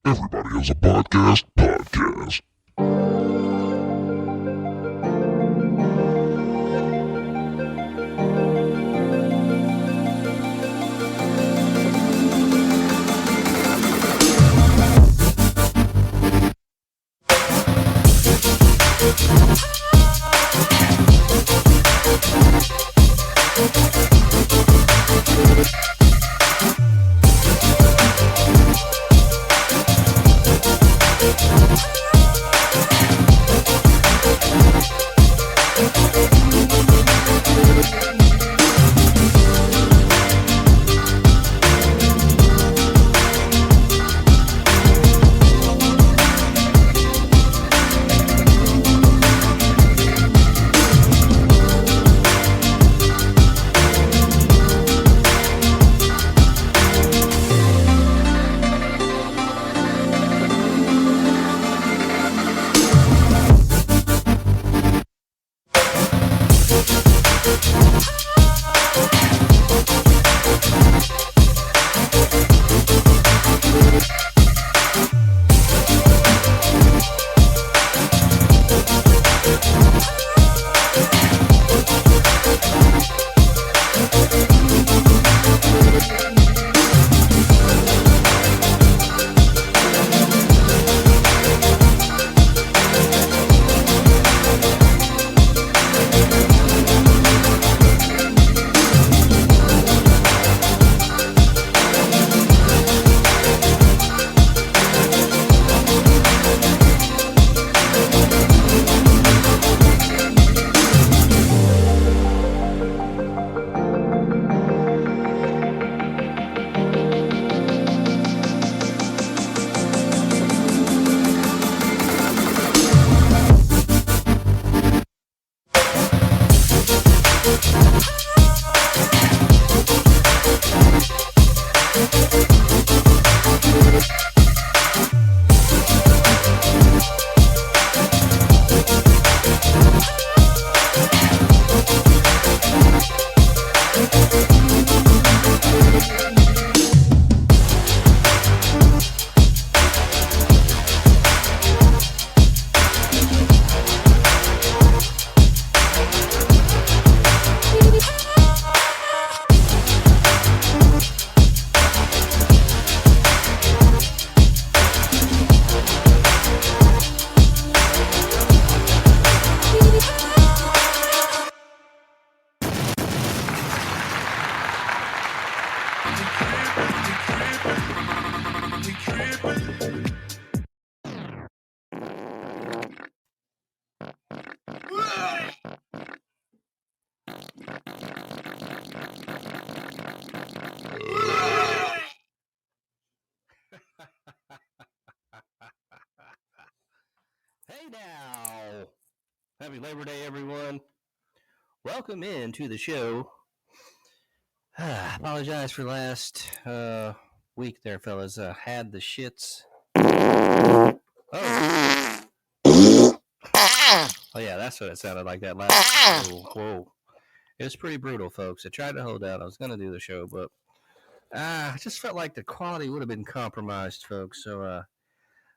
Everybody has a podcast. Hey now! Happy Labor Day, everyone. Welcome in to the show. Apologize for last week there, fellas. Had the shits. Oh. Oh, yeah, that's what it sounded like that last. Whoa. It was pretty brutal, folks. I tried to hold out. I was going to do the show, but I just felt like the quality would have been compromised, folks. So,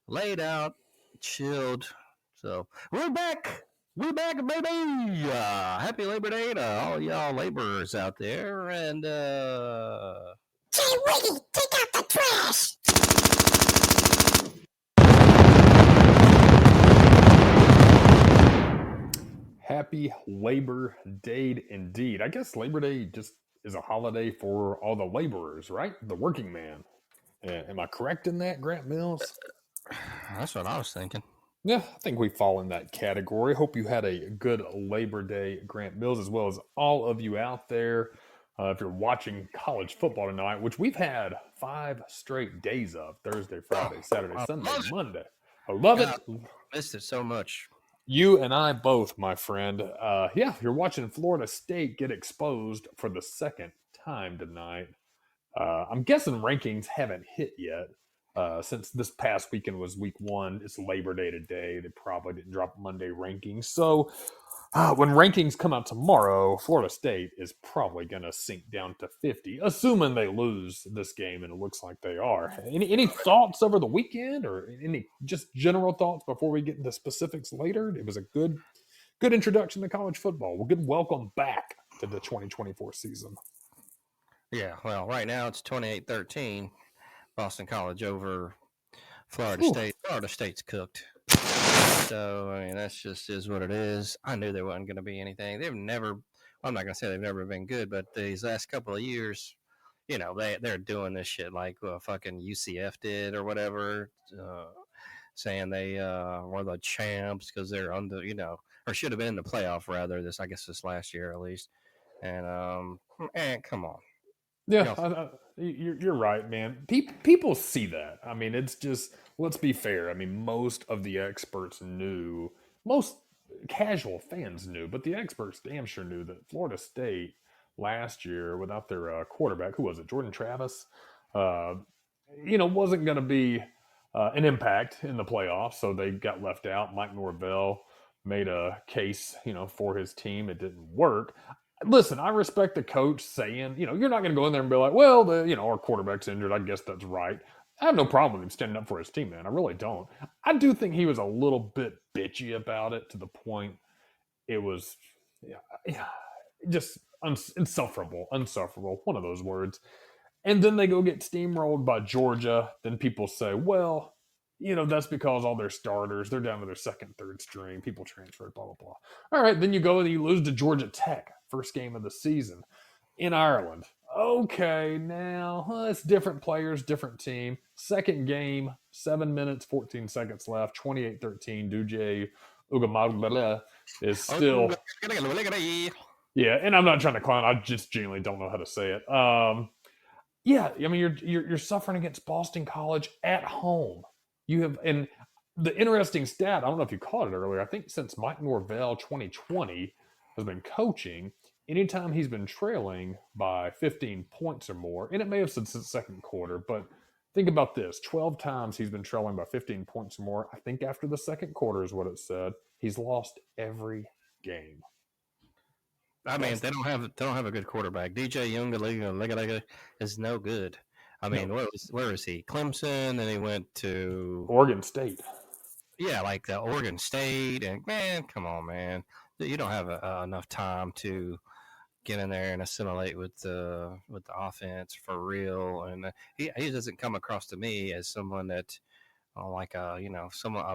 laid out, chilled. So, we're back. We're back, baby. Happy Labor Day to all y'all laborers out there. And, Hey, Wiggy, take out the trash! Happy Labor Day indeed. I guess Labor Day just is a holiday for all the laborers, right? The working man. Am I correct in that, Grant Mills? that's what I was thinking. Yeah, I think we fall in that category. Hope you had a good Labor Day, Grant Mills, as well as all of you out there. If you're watching college football tonight, which we've had 5 straight days of Thursday, Friday, Saturday, Sunday, Monday. I love it. Missed it so much. You and I both, my friend. You're watching Florida State get exposed for the second time tonight. I'm guessing rankings haven't hit yet. Since this past weekend was week 1, it's Labor Day today. They probably didn't drop Monday rankings. So When rankings come out tomorrow, Florida State is probably going to sink down to 50, assuming they lose this game, and it looks like they are. Any thoughts over the weekend, or any just general thoughts before we get into specifics later? It was a good introduction to college football. Well, good welcome back to the 2024 season. Yeah, well, right now it's 28-13, Boston College over Florida Whew. State. Florida State's cooked. So, I mean, that's just is what it is. I knew there wasn't going to be anything. They've never, well, I'm not going to say they've never been good, but these last couple of years, you know, they're doing this shit like fucking UCF did or whatever, saying they were the champs because they're under, you know, or should have been in the playoff rather. This last year at least. And come on. Yeah, you're right, man. People see that. I mean, it's just, let's be fair. I mean, most of the experts knew, most casual fans knew, but the experts damn sure knew that Florida State last year, without their quarterback, who was it, Jordan Travis, uh, wasn't going to be an impact in the playoffs, so they got left out. Mike Norvell made a case, for his team. It didn't work. Listen, I respect the coach saying, you're not going to go in there and be like, well, our quarterback's injured. I guess that's right. I have no problem with him standing up for his team, man. I really don't. I do think he was a little bit bitchy about it to the point it was just insufferable, one of those words. And then they go get steamrolled by Georgia. Then people say, well, that's because all their starters, they're down to their second, third string. People transferred, blah, blah, blah. All right, then you go and you lose to Georgia Tech, first game of the season in Ireland. Okay, now it's different players, different team. Second game, 7 minutes, 14 seconds left, 28-13. DJ Ugamagala is still... Yeah, and I'm not trying to clown. I just genuinely don't know how to say it. Yeah, I mean, you're suffering against Boston College at home. You have, and the interesting stat, I don't know if you caught it earlier, I think since Mike Norvell 2020 has been coaching, anytime he's been trailing by 15 points or more, and it may have since the second quarter, but think about this, 12 times he's been trailing by 15 points or more. I think after the second quarter is what it said. He's lost every game. I mean, they don't have a good quarterback. DJ Young is no good. I mean, where is he? Clemson, then he went to Oregon State. Yeah, like the Oregon State, and man, come on, man, you don't have enough time to get in there and assimilate with the offense for real. And he doesn't come across to me as someone that like a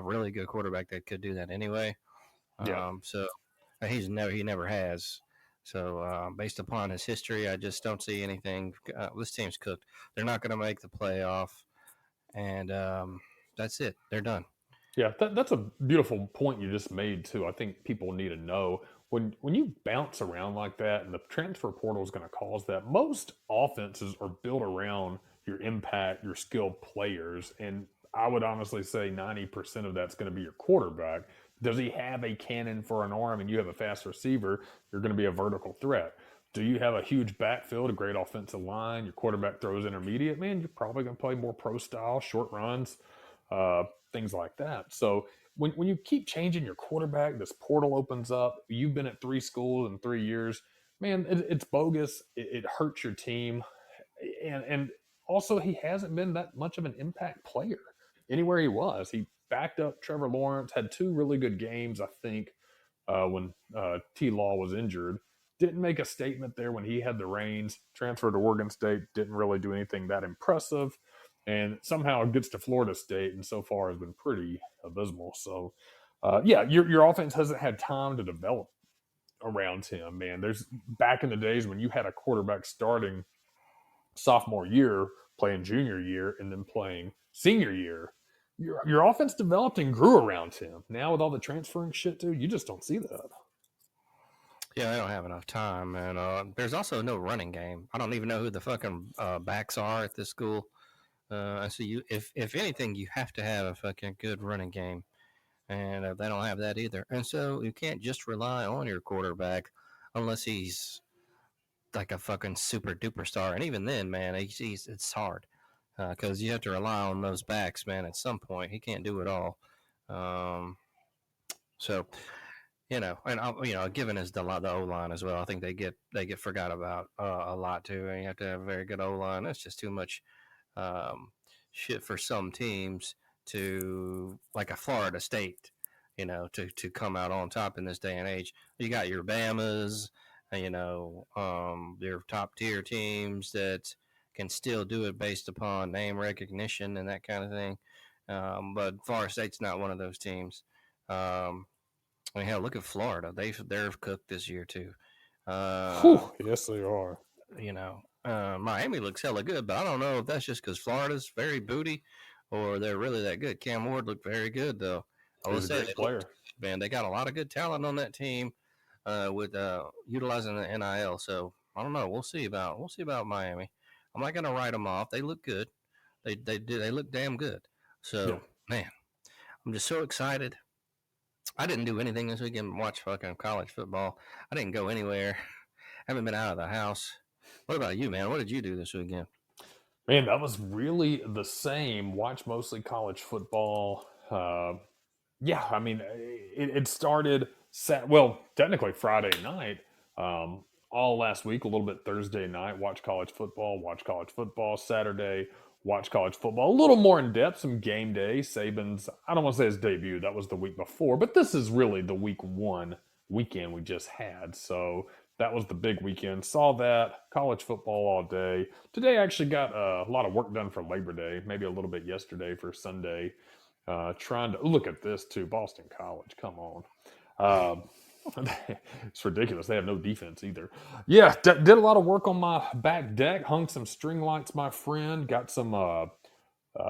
really good quarterback that could do that anyway. Yeah. So he never has. So based upon his history, I just don't see anything. This team's cooked. They're not going to make the playoff, and that's it. They're done. Yeah, that's a beautiful point you just made too. I think people need to know when you bounce around like that, and the transfer portal is going to cause that. Most offenses are built around your impact, your skilled players, and I would honestly say 90% of that's going to be your quarterback. Does he have a cannon for an arm and you have a fast receiver, you're going to be a vertical threat. Do you have a huge backfield, a great offensive line, your quarterback throws intermediate, man, you're probably going to play more pro style, short runs, things like that. So when you keep changing your quarterback, this portal opens up. You've been at 3 schools in 3 years. Man, it's bogus. It hurts your team. And also, he hasn't been that much of an impact player anywhere he was. He backed up Trevor Lawrence, had 2 really good games, I think, when T-Law was injured. Didn't make a statement there when he had the reins. Transferred to Oregon State, didn't really do anything that impressive. And somehow it gets to Florida State, and so far has been pretty abysmal. So, your offense hasn't had time to develop around him, man. There's back in the days when you had a quarterback starting sophomore year, playing junior year, and then playing senior year, your offense developed and grew around him. Now with all the transferring shit, dude, you just don't see that. Yeah, they don't have enough time, and there's also no running game. I don't even know who the fucking backs are at this school. So if anything, you have to have a fucking good running game, and they don't have that either. And so you can't just rely on your quarterback unless he's like a fucking super duper star. And even then, man, it's hard because you have to rely on those backs, man. At some point, he can't do it all. So Given as the O line as well, I think they get forgot about a lot too. And you have to have a very good O line. That's just too much um, shit for some teams to like a Florida State, to come out on top in this day and age. You got your Bamas, your top tier teams that can still do it based upon name recognition and that kind of thing. But Florida State's not one of those teams. Hell, look at Florida. They're cooked this year too. Yes, they are. Miami looks hella good, but I don't know if that's just because Florida's very booty or they're really that good. Cam Ward looked very good though. I will He's a say, great player. man, they got a lot of good talent on that team with utilizing the NIL. So I don't know. We'll see about Miami. I'm not gonna write them off. They look good. They look damn good. So man, I'm just so excited. I didn't do anything this weekend. Watch fucking college football. I didn't go anywhere. Haven't been out of the house. What about you, man? What did you do this weekend? Man, that was really the same. Watch mostly college football. I mean, it started technically Friday night. All last week, a little bit Thursday night. Watch college football. Saturday, watch college football. A little more in depth. Some game day. Saban's, I don't want to say his debut. That was the week before, but this is really the week one weekend we just had. So that was the big weekend. Saw that. College football all day. Today I actually got a lot of work done for Labor Day. Maybe a little bit yesterday for Sunday. Trying to look at this too. Boston College. Come on. It's ridiculous. They have no defense either. Yeah, did a lot of work on my back deck. Hung some string lights, my friend. Got some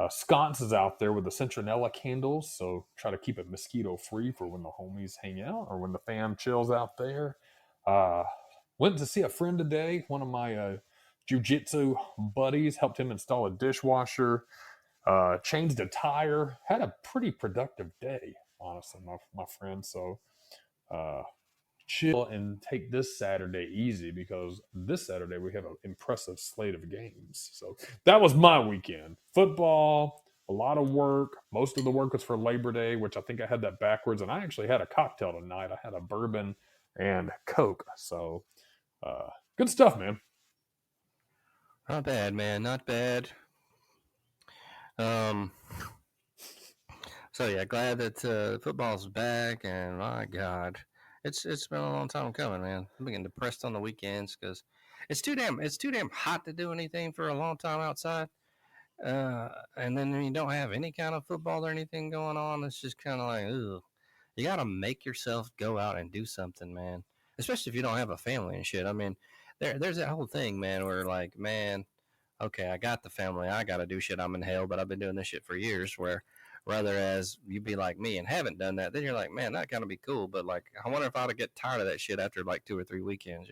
sconces out there with the citronella candles. So try to keep it mosquito free for when the homies hang out or when the fam chills out there. Went to see a friend today. One of my jiu-jitsu buddies helped him install a dishwasher. Changed a tire. Had a pretty productive day, honestly, my friend. So chill and take this Saturday easy because this Saturday we have an impressive slate of games. So that was my weekend. Football, a lot of work. Most of the work was for Labor Day, which I think I had that backwards. And I actually had a cocktail tonight. I had a bourbon and Coke. So good stuff, man. Not bad, man. Not bad. So yeah, glad that football's back, and my God, it's been a long time coming, man. I'm getting depressed on the weekends because it's too damn hot to do anything for a long time outside. And then when you don't have any kind of football or anything going on, it's just kind of like, ugh. You got to make yourself go out and do something, man. Especially if you don't have a family and shit. I mean, there's that whole thing, man, where like, man, okay, I got the family, I got to do shit. I'm in hell, but I've been doing this shit for years. Where rather as you be like me and haven't done that, then you're like, man, that kind of be cool. But like, I wonder if I'd get tired of that shit after like 2 or 3 weekends,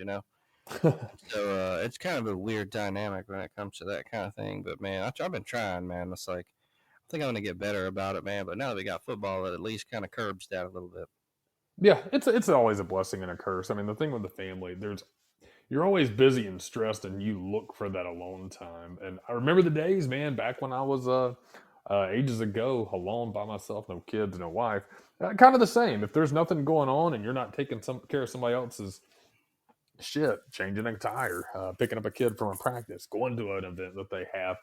So it's kind of a weird dynamic when it comes to that kind of thing. But man, I've been trying, man. It's like I think I'm gonna get better about it, man. But now that we got football, it at least kind of curbs that a little bit. Yeah, it's always a blessing and a curse. I mean, the thing with the family, you're always busy and stressed, and you look for that alone time. And I remember the days, man, back when I was ages ago, alone by myself, no kids, no wife. Kind of the same. If there's nothing going on and you're not taking care of somebody else's shit, changing a tire, picking up a kid from a practice, going to an event that they have,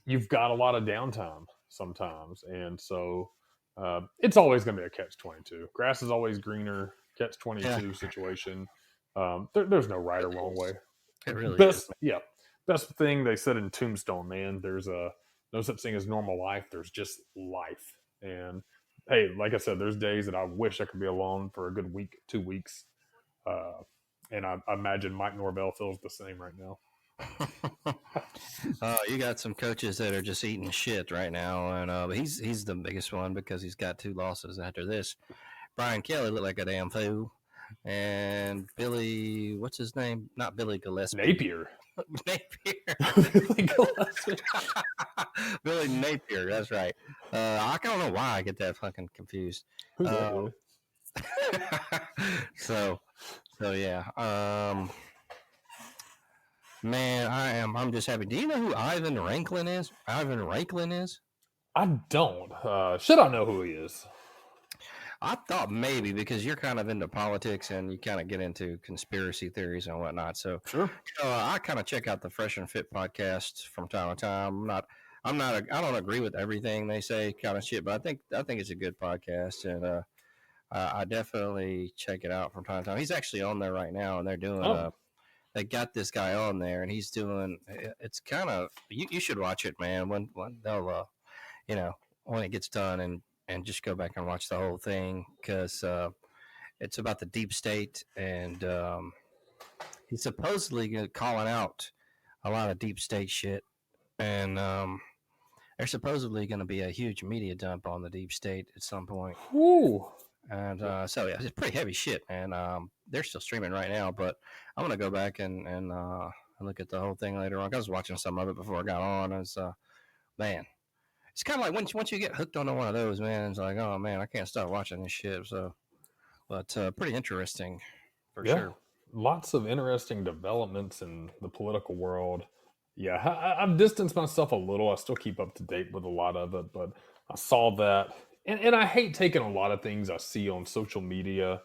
you've got a lot of downtime sometimes. And so it's always going to be a catch-22. Grass is always greener, catch-22 situation. There's no right or wrong way. It really is. Yeah. Best thing they said in Tombstone, man, there's no such thing as normal life. There's just life. And hey, like I said, there's days that I wish I could be alone for a good week, 2 weeks. And I imagine Mike Norvell feels the same right now. You got some coaches that are just eating shit right now, and he's the biggest one because he's got 2 losses after this. Brian Kelly looked like a damn fool, and Billy, what's his name? Not Billy Gillespie. Napier. Billy Napier. That's right. I don't know why I get that fucking confused. Who's that really? So yeah. Man, I'm just happy. Do you know who Ivan Ranklin is? I don't. Should I know who he is? I thought maybe because you're kind of into politics and you kind of get into conspiracy theories and whatnot. So, Sure. I kind of check out the Fresh and Fit podcast from time to time. I don't agree with everything they say, kind of shit, but I think it's a good podcast, and I definitely check it out from time to time. He's actually on there right now, and they're doing Oh, they got this guy on there, and he's doing. It's kind of you should watch it, man. When they'll you know when it gets done, and just go back and watch the whole thing because it's about the deep state, and he's supposedly calling out a lot of deep state shit, and there's supposedly going to be a huge media dump on the deep state at some point. whew. And so yeah, it's pretty heavy shit, man. They're still streaming right now, but I'm gonna go back and look at the whole thing later on. I was watching some of it before I got on. It's man, it's kind of like once you get hooked onto one of those, man, it's like, oh man, I can't stop watching this shit. So, but pretty interesting for Yeah, sure. lots of interesting developments in the political world. Yeah, I've distanced myself a little. I still keep up to date with a lot of it, but I saw that. And I hate taking a lot of things I see on social media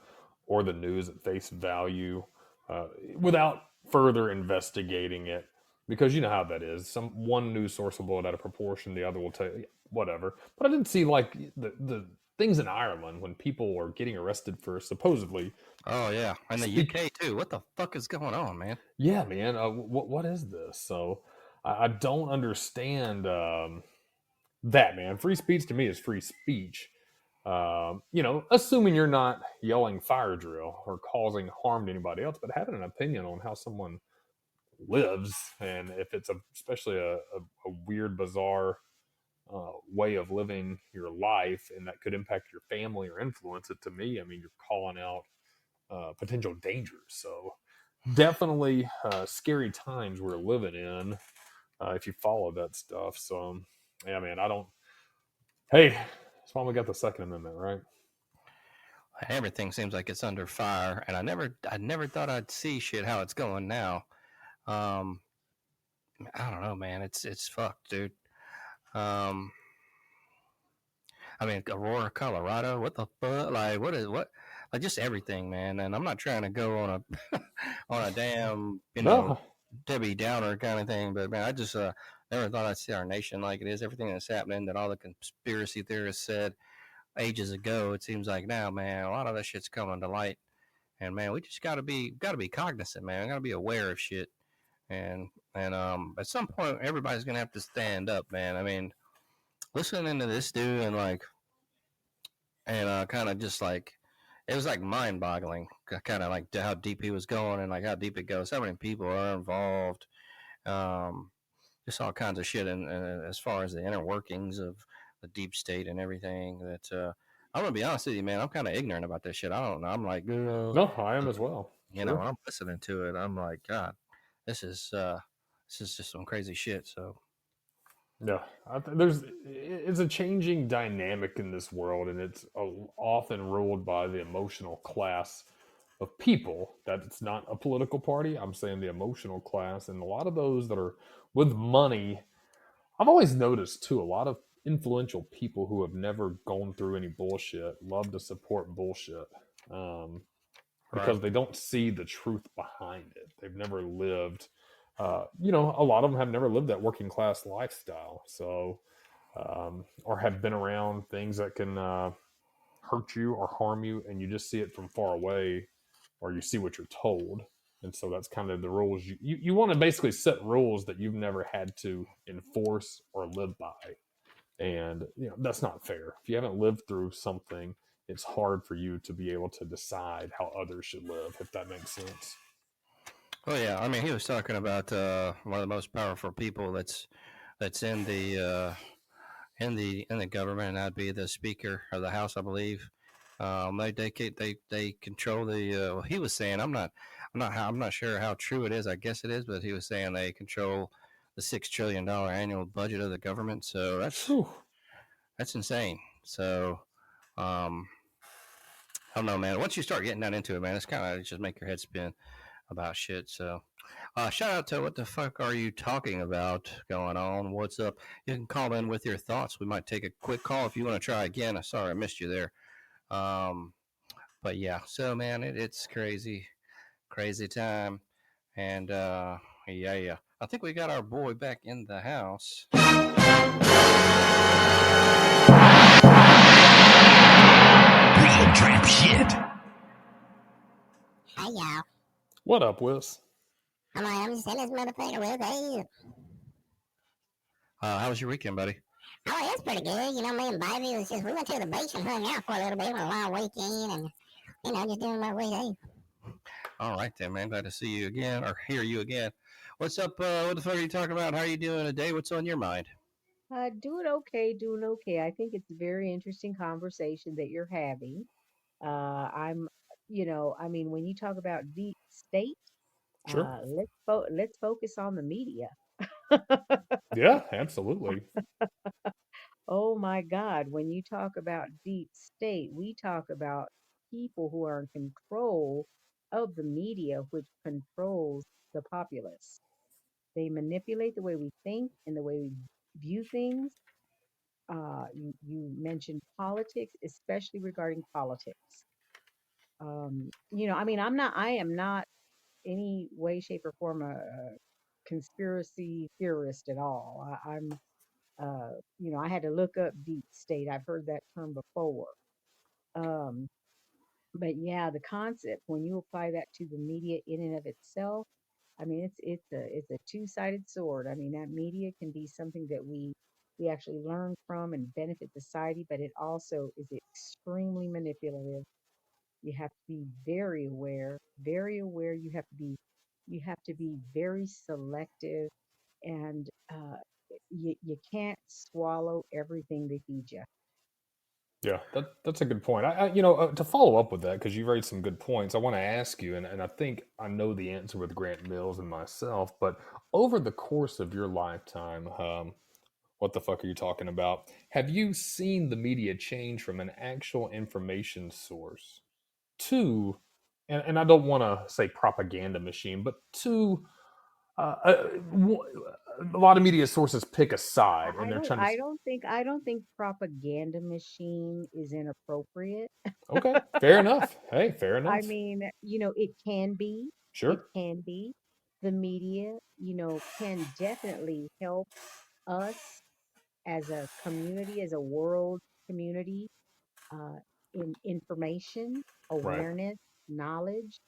or the news at face value without further investigating it. Because you know how that is. One news source will blow it out of proportion, the other will tell you whatever. But I didn't see like the things in Ireland when people are getting arrested for supposedly Oh yeah, and the speak. UK too. What the fuck is going on, man? Yeah, man. What is this? So I don't understand that, man. Free speech to me is free speech. Assuming you're not yelling fire drill or causing harm to anybody else, but having an opinion on how someone lives, and if it's especially a weird, bizarre way of living your life, and that could impact your family or influence it. To me, I mean, you're calling out potential dangers. So definitely scary times we're living in if you follow that stuff. So yeah, man, I don't. Hey, that's why we got the Second Amendment, right? Everything seems like it's under fire, and I never thought I'd see shit how it's going now. Um, I don't know, man. It's fucked, dude. Um, I mean, Aurora, Colorado. What the fuck? Like, what is what? Like, just everything, man. And I'm not trying to go on a on a damn, No, Debbie Downer kind of thing, but man, I just never thought I'd see our nation like it is. Everything that's happening that all the conspiracy theorists said ages ago, it seems like now, man, a lot of that shit's coming to light. And man, we just gotta be cognizant, man. We gotta be aware of shit. And at some point, everybody's gonna have to stand up, man. I mean, listening to this dude and kind of just like it was like mind boggling, kind of like how deep he was going and like how deep it goes, how many people are involved, um, just all kinds of shit, and as far as the inner workings of the deep state and everything. That I'm gonna be honest with you, man. I'm kind of ignorant about this shit. I don't know. I'm like, no, I am as well. when Sure. I'm listening to it, I'm like, God, this is this is just some crazy shit. So Yeah, it's a changing dynamic in this world, and it's often ruled by the emotional class of people. That it's not a political party. I'm saying the emotional class, and a lot of those that are with money. I've always noticed too, a lot of influential people who have never gone through any bullshit love to support bullshit um, right, because they don't see the truth behind it. They've never lived. A lot of them have never lived that working class lifestyle. So or have been around things that can hurt you or harm you, and you just see it from far away, or you see what you're told. And so that's kind of the rules you want to basically set rules that you've never had to enforce or live by. And that's not fair. If you haven't lived through something, it's hard for you to be able to decide how others should live, if that makes sense. oh yeah. I mean, he was talking about one of the most powerful people that's in the government, and that'd be the Speaker of the House, I believe. They control the. Well, he was saying, I'm not sure how true it is. I guess it is, but he was saying they control the $6 trillion annual budget of the government. So Whew. that's insane. So um, I don't know, man. Once you start getting down into it, man, it's kind of just make your head spin about shit. So shout out to What the Fuck Are You Talking About going on? What's up? You can call in with your thoughts. We might take a quick call if you want to try again. Sorry, I missed you there. Um, but yeah, so man, it's crazy, crazy time, and yeah. I think we got our boy back in the house. Real trap shit. Hi, y'all. What up, Whis? I'm just in this motherfucker with hey. How was your weekend, buddy? Oh, it's pretty good. You know, me and Baby was just, we went to the beach and hung out for a little bit on a long weekend and, you know, just doing my way. Hey. All right, then, man. Glad to see you again or hear you again. What's up? What the fuck are you talking about? How are you doing today? What's on your mind? Doing okay, doing okay. I think it's a very interesting conversation that you're having. I'm, I mean, when you talk about deep state, Sure. let's focus on the media. Yeah, absolutely. Oh my God, when you talk about deep state, we talk about people who are in control of the media, which controls the populace. They manipulate the way we think and the way we view things. You mentioned politics, especially regarding politics. I mean, I am not any way, shape, or form a conspiracy theorist at all. I had to look up deep state. I've heard that term before. Um, but yeah, the concept when you apply that to the media in and of itself, I mean, it's a two-sided sword. I mean, that media can be something that we actually learn from and benefit society, but it also is extremely manipulative. You have to be very aware, very aware. You have to be very selective, and you can't swallow everything they feed you. Yeah, that's a good point. To follow up with that, because you raised some good points, I want to ask you, and I think I know the answer with Grant Mills and myself, but over the course of your lifetime, what the fuck are you talking about? Have you seen the media change from an actual information source to, and I don't want to say propaganda machine, but to uh, uh, w- a lot of media sources pick a side, and I they're don't trying to. I don't think I don't think propaganda machine is inappropriate. Okay, fair enough. Hey, fair I enough. mean, it can be. It Sure. can be. The media, can definitely help us as a community, as a world community, uh, in information, Right. awareness, knowledge.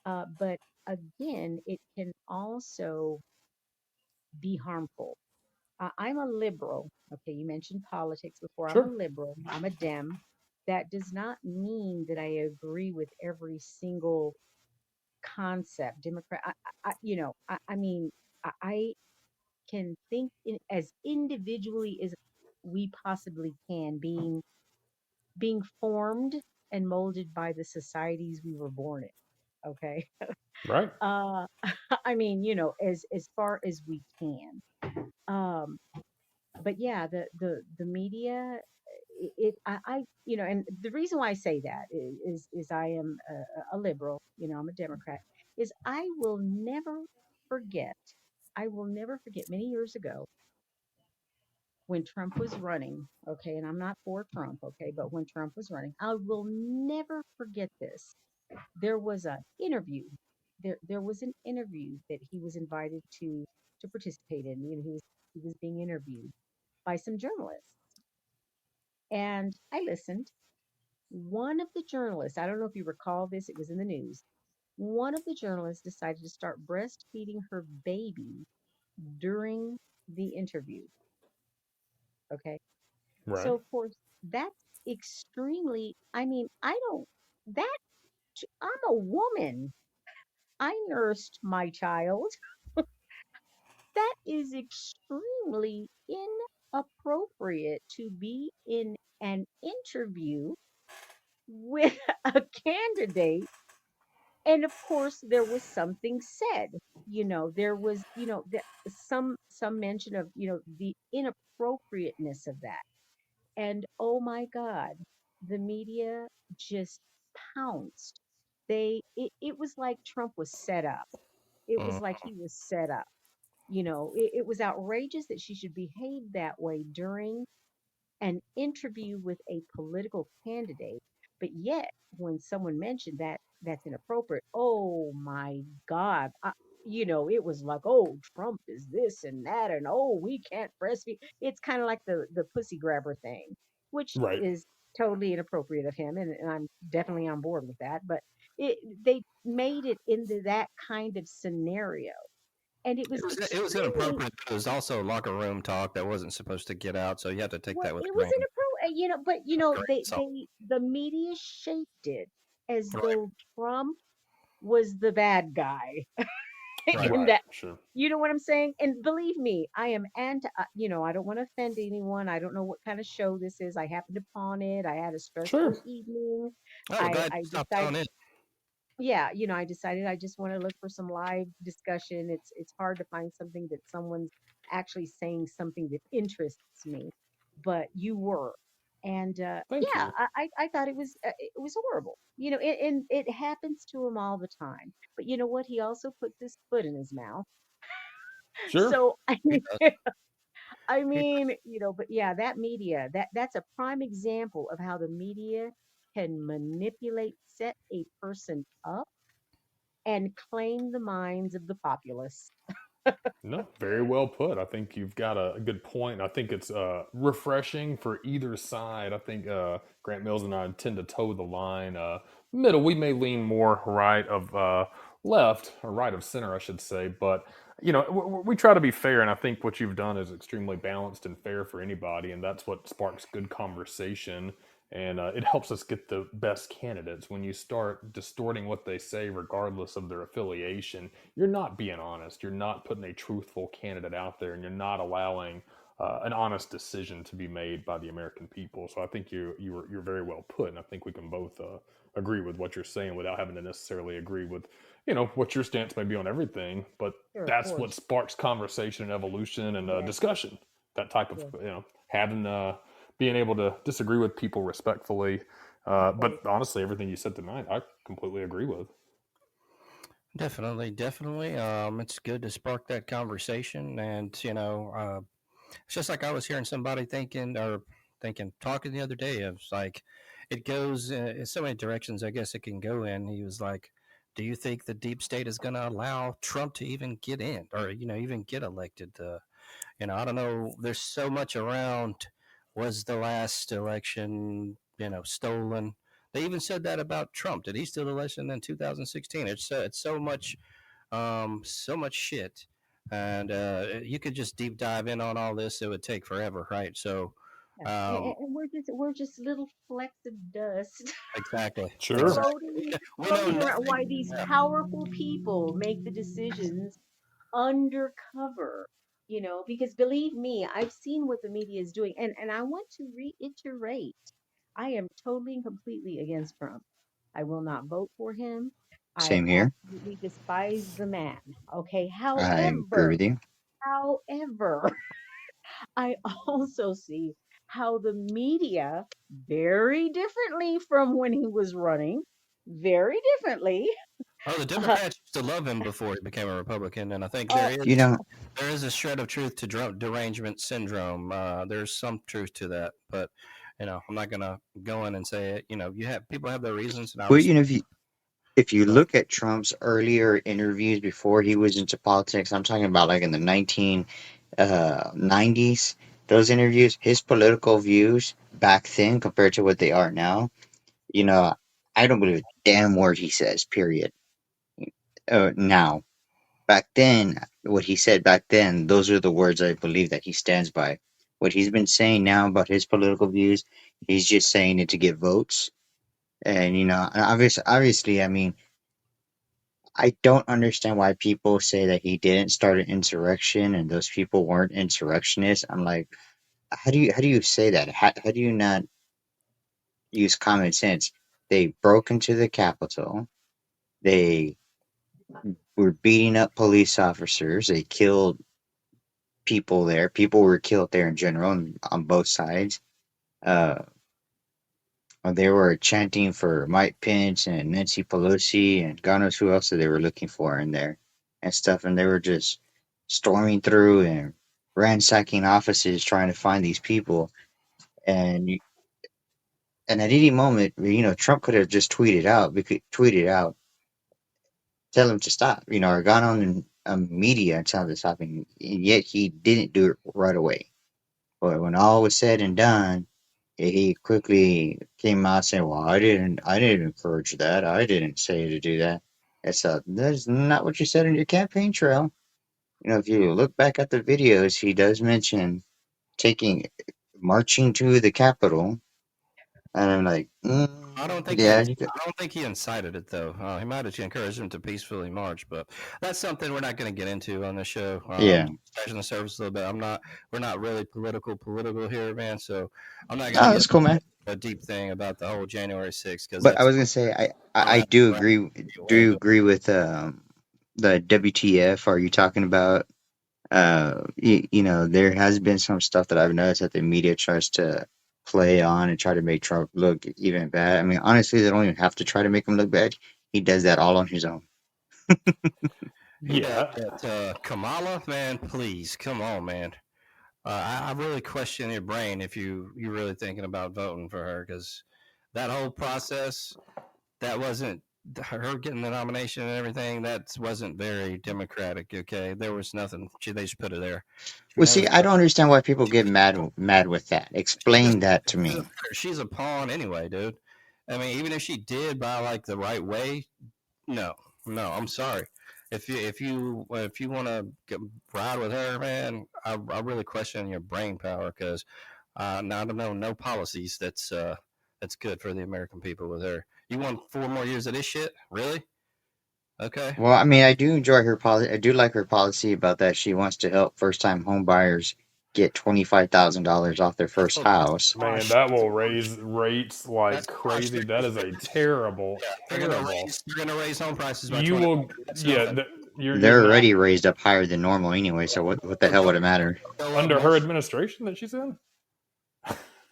But again, it can also be harmful. I'm a liberal. Okay, you mentioned politics before. I'm a Sure. liberal. I'm a Dem. That does not mean that I agree with every single concept. Democrat. I mean, I can think as individually as we possibly can, being formed and molded by the societies we were born in. Okay. Right. Uh, I mean, as far as we can. Um, but yeah, the media, and the reason why I say that is I am a liberal. I'm a Democrat. Is forget. I will never forget many years ago when Trump was running. Okay, and I'm not for Trump. Okay, but when Trump was running, I will never forget this. There was an interview. There was an interview that he was invited to participate in. He was being interviewed by some journalists, and I listened. One of the journalists, I don't know if you recall this, it was in the news. One of the journalists decided to start breastfeeding her baby during the interview. Okay. Right. So, of course, that's extremely, I mean, I don't, that, I'm a woman. I nursed my child. That is extremely inappropriate to be in an interview with a candidate. And of course, there was something said. There was, some mention of, the inappropriateness of that. And oh my God, the media just pounced. It was like Trump was set up. It was Mm, like he was set up. It was outrageous that she should behave that way during an interview with a political candidate. But yet, when someone mentioned that that's inappropriate, oh my God, it was like, oh, Trump is this and that, and oh, we can't breastfeed. It's kind of like the pussy grabber thing, which Right. is totally inappropriate of him, and I'm definitely on board with that. But they made it into that kind of scenario, and it was It was extremely inappropriate, but it was also locker room talk that wasn't supposed to get out. So you have to take well, that with it a was grain, inappropriate, but grain of salt. the media shaped it as Right, though Trump was the bad guy right. in Right. that. Sure. You know what I'm saying? And believe me, I am anti. I don't want to offend anyone. I don't know what kind of show this is. I happened upon it. I had a Sure. stressful evening. Oh, I glad I you stopped decided on it. yeah, I decided I just want to look for some live discussion. It's hard to find something that someone's actually saying something that interests me, but you were, and Thank yeah, you. I thought it was horrible. And it happens to him all the time. But you know what? He also puts his foot in his mouth. Sure. So He does. I He mean, but yeah, that media that's a prime example of how the media can manipulate, set a person up and claim the minds of the populace. No, very well put. I think you've got a good point. I think it's refreshing for either side. I think Grant Mills and I tend to toe the line. Middle, we may lean more right of left or right of center, I should say. But we try to be fair, and I think what you've done is extremely balanced and fair for anybody, and that's what sparks good conversation. And it helps us get the best candidates. When you start distorting what they say, regardless of their affiliation, you're not being honest. You're not putting a truthful candidate out there, and you're not allowing an honest decision to be made by the American people. So I think you're very well put, and I think we can both agree with what you're saying without having to necessarily agree with what your stance may be on everything. But Sure, of that's what course. sparks conversation and evolution and Yes, discussion. That type of yes, having being able to disagree with people respectfully. of But course. honestly, everything you said tonight, I completely agree with. definitely, definitely. It's good to spark that conversation, and it's just like I was hearing somebody talking the other day. It's like it goes in so many directions. I guess it can go in. He was like, "Do you think the deep state is going to allow Trump to even get in, or even get elected?" I don't know. There's so much around. Was the last election, stolen? They even said that about Trump. Did he steal the election in 2016? It's so much shit, and you could just deep dive in on all this. It would take forever, right? So, Yeah. um, And we're just little flecks of dust exactly, Sure. exactly. floating We know floating around. nothing. Why these Yeah. powerful people make the decisions undercover, because believe me, I've seen what the media is doing. And I want to reiterate, I am totally and completely against Trump. I will not vote for him. I Same here. absolutely despise the man. Okay. I agree with you. However, I also see how the media, very differently from when he was running, very differently. Oh, the Uh, Democrats used to love him before he became a Republican, and I think oh, You know, there is a shred of truth to derangement syndrome. There's some truth to that, but I'm not gonna go in and say it. You have people have their reasons, and I well, respect. if you But look at Trump's earlier interviews before he was into politics, I'm talking about like in the 1990s, those interviews, his political views back then compared to what they are now, you know, I don't believe a damn word he says, period. Now, back then, what he said back then, those are the words I believe that he stands by. What he's been saying now about his political views, he's just saying it to get votes. And, obviously, I mean, I don't understand why people say that he didn't start an insurrection and those people weren't insurrectionists. I'm like, how do you say that? How do you not use common sense? They broke into the Capitol. They were beating up police officers. They killed people there. People were killed there in general on both sides. Uh, they were chanting for Mike Pence and Nancy Pelosi and God knows who else that they were looking for in there and stuff. And they were just storming through and ransacking offices trying to find these people. And And at any moment, Trump could have just tweeted out. We could tweet it out, tell him to stop, or gone on media and tell him to stop. And yet he didn't do it right away. But when all was said and done, he quickly came out saying, "Well, I didn't encourage that. I didn't say to do that." That's not what you said in your campaign trail. If you look back at the videos, he does mention taking marching to the Capitol, and I'm like, I don't think yeah, I don't think he incited it though. He might have encouraged him to peacefully march, but that's something we're not going to get into on the show. yeah. Scratching the surface a little bit. We're not really political here, man. So I'm not going to No, get that's cool, man. a deep thing about the whole January 6th because But I that's was gonna say, I around do around agree. a way. Do But agree with the WTF? Are you talking about? There has been some stuff that I've noticed that the media tries to play on and try to make Trump look even bad. I mean, honestly, they don't even have to try to make him look bad. He does that all on his own. Yeah, Kamala, man, please come on, man. I really question your brain if you're really thinking about voting for her because that whole process that wasn't her getting the nomination and everything. That wasn't very democratic. Okay, there was nothing. They just put her there. Well, That see, was I don't understand why people get mad with that. just Explain that to she's a, me. she's a pawn anyway, dude. I mean, even if she did by like the right way, no, no, I'm sorry. If you want to ride with her, man, I really question your brain power because I don't know no policies that's good for the American people with her. You want 4 more years of this shit, really? Okay. Well, I mean, I do enjoy her policy. I do like her policy about that. She wants to help first-time home buyers get $25,000 off their first That's house. man, harsh. that That's will harsh. raise rates like That's harsh. crazy. That is a terrible, Yeah, terrible. they're gonna raise home prices by You 20. will, That's yeah, nothing. you're They're not already raised up higher than normal anyway, so what the hell would it matter? Go up under more. her administration that she's in.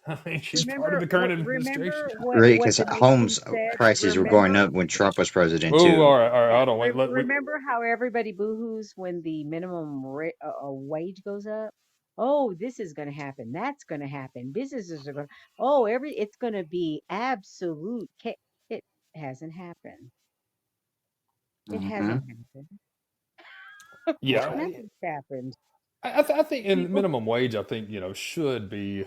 I mean, she's part of the current administration. Remember Really, what because the nation homes said. prices were going Remember, up when Trump was president Oh, too. all right, yeah. hold on. Remember how everybody boohoos when the minimum wage goes up? Oh, this is going to happen. That's going to happen. Businesses are going. Oh, it's going to be absolute. It hasn't happened. It Hmm. hasn't happened. yeah, Well, Nothing's happened. I think in People. minimum wage, I think should be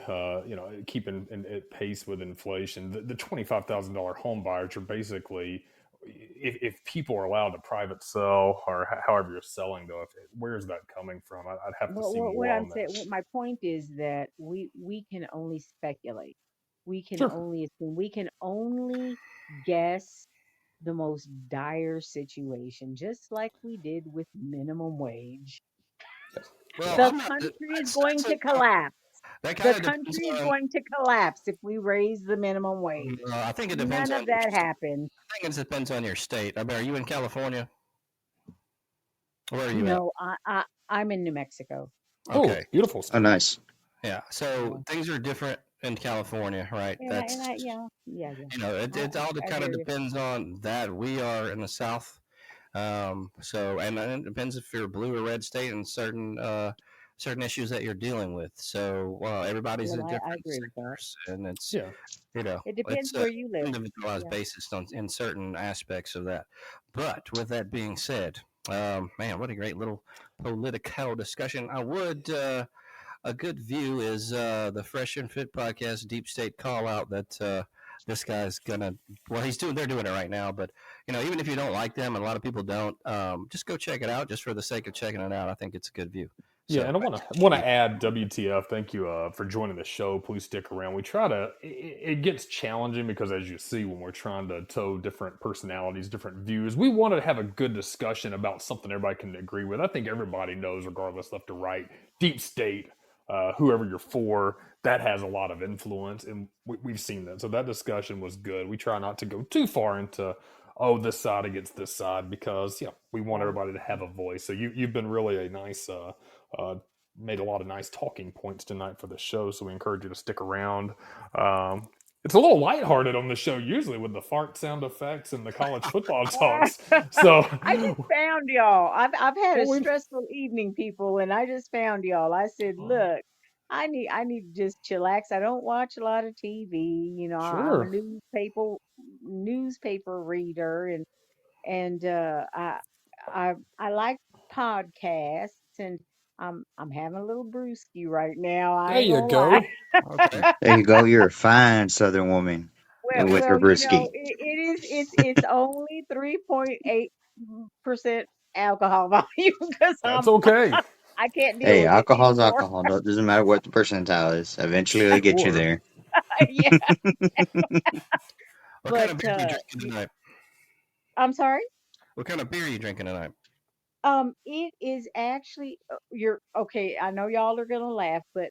keeping at pace with inflation. The $25,000 home buyers are basically, if people are allowed to private sell or however you're selling though, where's that coming from? I'd have to Well, see what more I'm on saying, that. what my point is that we can only speculate. We can Sure. only assume. We can only guess the most dire situation, just like we did with minimum wage. The I'm not. country is That's going a, to collapse. that The kind of depends country is on. going to collapse if we raise the minimum wage. I think it depends None on of your. that happened. I think it depends on your state. I mean, are you in California? Where are you at? No, I'm in New Mexico. Oh, Okay. beautiful Oh, state. nice. Yeah. So Yeah, things are different in California, right? That's yeah. it all I kind of hear you. depends on that. We are in the South. So and it depends if you're a blue or red state and certain issues that you're dealing with. So everybody's Well, in I different agree with that. sectors, and it's Yeah. It depends it's a where you live. individualized Yeah. basis in certain aspects of that. But with that being said, man, what a great little political discussion. I would. A good view is the Fresh and Fit podcast deep state call out that this guy's gonna they're doing it right now, but even if you don't like them, and a lot of people don't, just go check it out just for the sake of checking it out. I think it's a good view. Yeah, So and I want to add WTF. Thank you for joining the show. Please stick around. We try to. It gets challenging because, as you see, when we're trying to tow different personalities, different views, we want to have a good discussion about something everybody can agree with. I think everybody knows, regardless left or right, deep state, whoever you're for, that has a lot of influence, and we've seen that. So that discussion was good. We try not to go too far into this side against this side because we want Yeah. everybody to have a voice. So you've been really a nice. Uh, Made a lot of nice talking points tonight for the show, so we encourage you to stick around. It's a little lighthearted on the show usually with the fart sound effects and the college football talks. So, I just found y'all. I've had a well, we've stressful evening, people, and I just found y'all. I said, look, I need to just chillax. I don't watch a lot of TV. I'm a Sure. newspaper reader, and I like podcasts, and I'm having a little brewski right now. I There ain't you gonna lie. go. Okay. There you go. You're a fine Southern woman Well, with her well, brisky. it's only 3.8% alcohol volume because That's okay. I can't deal Hey, with it alcohol's anymore. alcohol. Doesn't matter what the percentile is. Eventually, it'll get you Sure. there. Yeah, What kind but of beer are you drinking tonight? I'm sorry. What kind of beer are you drinking tonight? It is actually you're okay. I know y'all are gonna laugh, but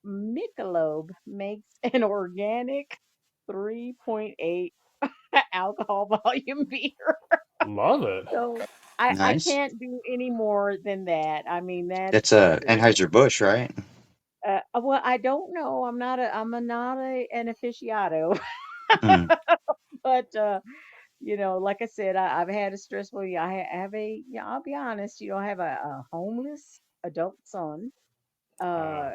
Michelob makes an organic 3.8 alcohol volume beer. Love it. So I Nice. can't do any more than that. I mean, That's that's it. Anheuser-Busch, right? Well, I don't know. I'm not an aficionado, Mm, but like I said, I've had a stressful year. I have I'll be honest, I have a homeless adult son. Wow.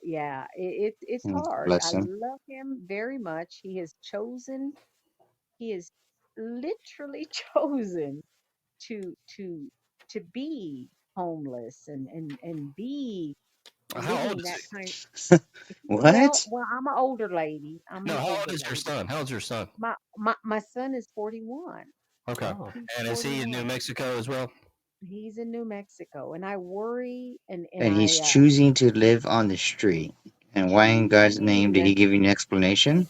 Yeah, it's hard. I bless him. love him very much. He has literally chosen to to be homeless and be How old living is that he? kind. well What? well I'm an older lady. I'm No, an how old older is your lady. son? How old's your son? My son is 41. Okay. Oh. He's And is he in New 41. Mexico as well? He's in New Mexico, and I worry, and And he's I choosing to live on the street. And why in God's name did choosing. he give you an explanation?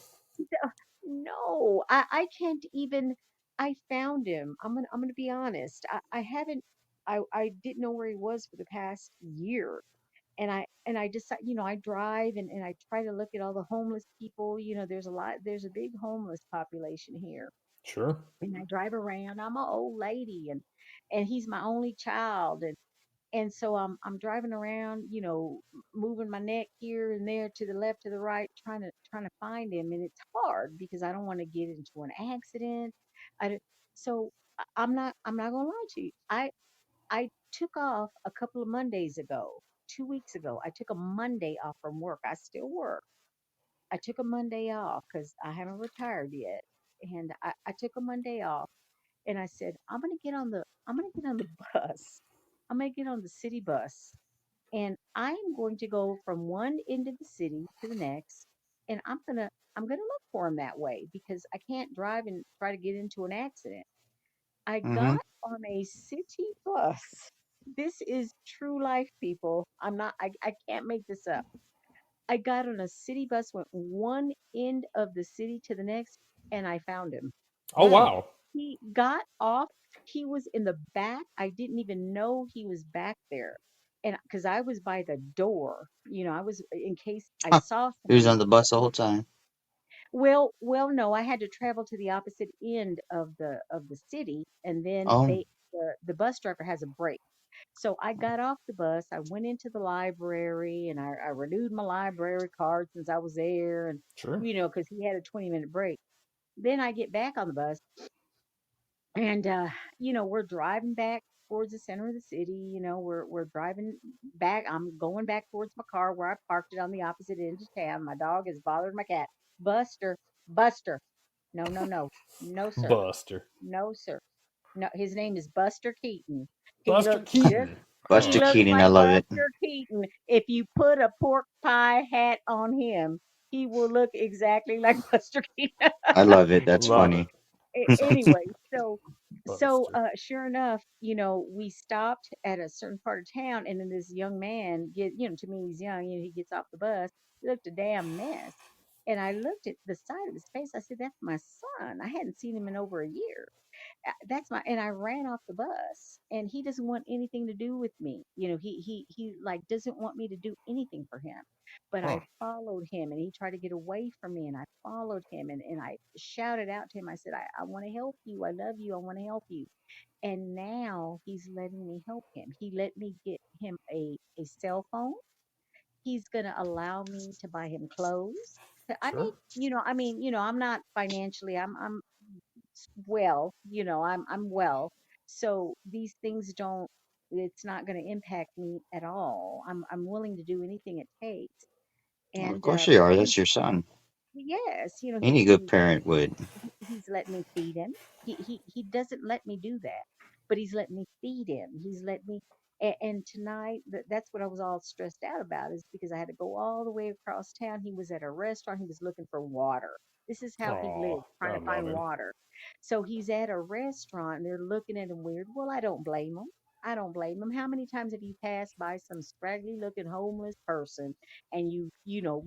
No, I can't even. I found him. I'm gonna be honest. I haven't. I didn't know where he was for the past year, and I decide. I drive and I try to look at all the homeless people. There's a big homeless population here, Sure. and I drive around. I'm an old lady, and he's my only child, and so I'm driving around, moving my neck here and there to the left, to the right, trying to find him, and it's hard because I don't want to get into an accident. I don't- so I'm not gonna lie to you. I took off a couple of Mondays ago, 2 weeks ago. I took a Monday off from work. I still work. I took a Monday off because I haven't retired yet, and I took a Monday off, and I said I'm gonna get on the bus. I'm gonna get on the city bus, and I'm going to go from one end of the city to the next, and I'm gonna look for him that way because I can't drive and try to get into an accident. I Mm-hmm. got on a city bus. This is true life, people. I can't make this up. I got on a city bus, went one end of the city to the next, and I found him. Oh, Mm. wow. He got off. He was in the back. I didn't even know he was back there. And because I was by the door, I was in case I saw He was somebody. on the bus the whole time. Well, no, I had to travel to the opposite end of the city, and then Oh. the bus driver has a break. So I got off the bus. I went into the library, and I renewed my library card since I was there, and Sure. because he had a 20-minute break. Then I get back on the bus, and we're driving back towards the center of the city. We're driving back. I'm going back towards my car where I parked it on the opposite end of town. My dog has bothered my cat. Buster, Buster. No, no, no. No, sir. Buster. No, sir. No, his name is Buster Keaton. He Buster looks just Keaton. he Buster Oh, looks Keaton, I like love it. Buster Keaton. If you put a pork pie hat on him, he will look exactly like Buster Keaton. I love it. That's love it. funny. Sounds Anyway, so Buster. sure enough, we stopped at a certain part of town, and then this young man to me he's young. He gets off the bus. He looked a damn mess, and I looked at the side of his face. I said, "That's my son." I hadn't seen him in over a year. And I ran off the bus, and he doesn't want anything to do with me. He like doesn't want me to do anything for him. But Huh. I followed him, and he tried to get away from me, and I followed him, and I shouted out to him. I said, I want to help you. I love you. I want to help you. And now he's letting me help him. He let me get him a cell phone. He's going to allow me to buy him clothes. I Sure. make, I'm not financially, I'm well, I'm well. So these things don't. it's not going to impact me at all. I'm willing to do anything it takes. Well, of And course you are. he That's your son. yes, Any good parent would. he's let me feed him. He doesn't let me do that, but he's let me feed him. He's let me. And tonight, that's what I was all stressed out about, is because I had to go all the way across town. He was at a restaurant. He was looking for water. This is how he Oh, lives, trying I to love find him. water. So he's at a restaurant, and they're looking at him weird. Well, I don't blame him. I don't blame him. How many times have you passed by some scraggly looking homeless person and you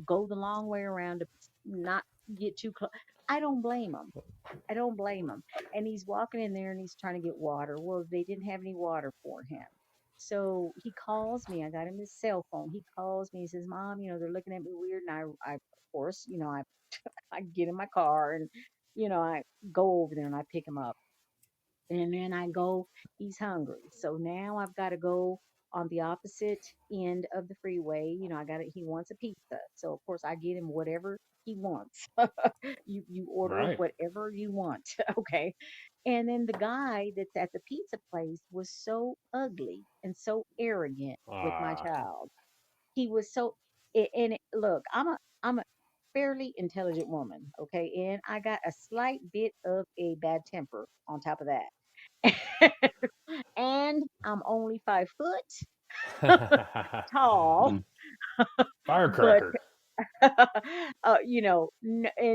go the long way around to not get too close? I don't blame him. I don't blame him. And he's walking in there and he's trying to get water. Well, they didn't have any water for him. So he calls me. I got him his cell phone. He calls me. He says, "Mom, they're looking at me weird." And I of course, I get in my car and, I go over there and I pick him up. And then I go, he's hungry. So now I've got to go on the opposite end of the freeway. He wants a pizza. So of course I get him whatever he wants. You order Right. whatever you want. Okay. And then the guy that's at the pizza place was so ugly and so arrogant with my Ah, child. He was so look, I'm a fairly intelligent woman, okay? And I got a slight bit of a bad temper on top of that. And I'm only 5 foot tall, Mm. but firecracker. and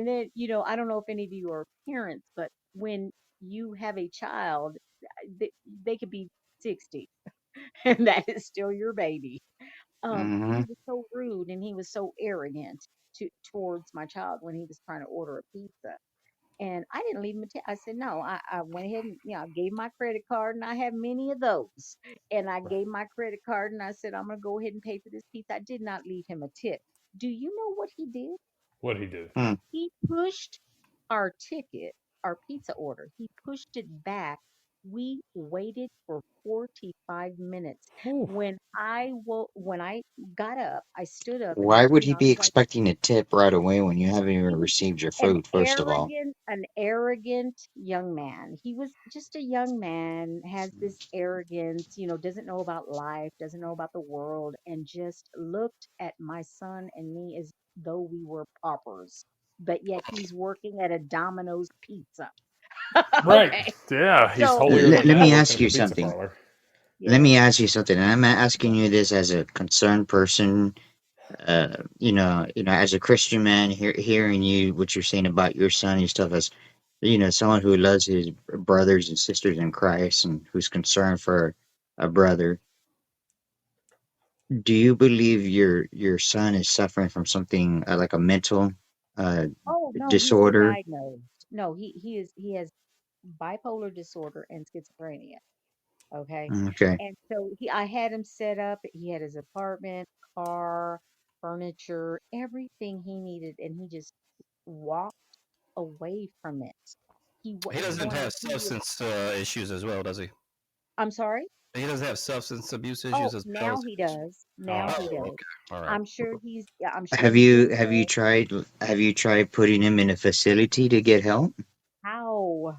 then I don't know if any of you are parents, but when you have a child, they, they could be 60, and that is still your baby. He Mhm. was so rude and he was so arrogant towards my child when he was trying to order a pizza. And I didn't leave him a tip. I said, no, I went ahead and, I gave my credit card, and I have many of those. And I gave my credit card and I said, I'm going to go ahead and pay for this pizza. I did not leave him a tip. Do you know what he did? What'd he do? Mm. He pushed our ticket, our pizza order. He pushed it back. We waited for 45 minutes. Whew. When I got up, I stood up and Why would he I be was like, expecting a tip right away when you haven't he even was received your an food? First of all. arrogant young man. He was just a young man, has this arrogance, doesn't know about life, doesn't know about the world, and just looked at my son and me as though we were paupers. But yet he's working at a Domino's pizza. Right. Okay. Yeah, he's So holier than Let thou me working ask at the you pizza something. parlor. Let me yes, ask you something. And I'm asking yes. you this as a concerned person. As a Christian man, hearing you what you're saying about your son and stuff, as someone who loves his brothers and sisters in Christ and who's concerned for a brother. Do you believe your son is suffering from something like a mental uh, Oh no, he's been disorder? diagnosed. No, he has bipolar disorder and schizophrenia. Okay. Okay. And so I had him set up. He had his apartment, car, furniture, everything he needed, and he just walked away from it. He He doesn't wanted have he was substance issues as well, does he? I'm sorry. He doesn't have substance abuse Oh, issues as well now as. he does. Now he Oh, does. okay. All right. I'm sure Have he you gets have you help. tried have you tried putting him in a facility to get help? How?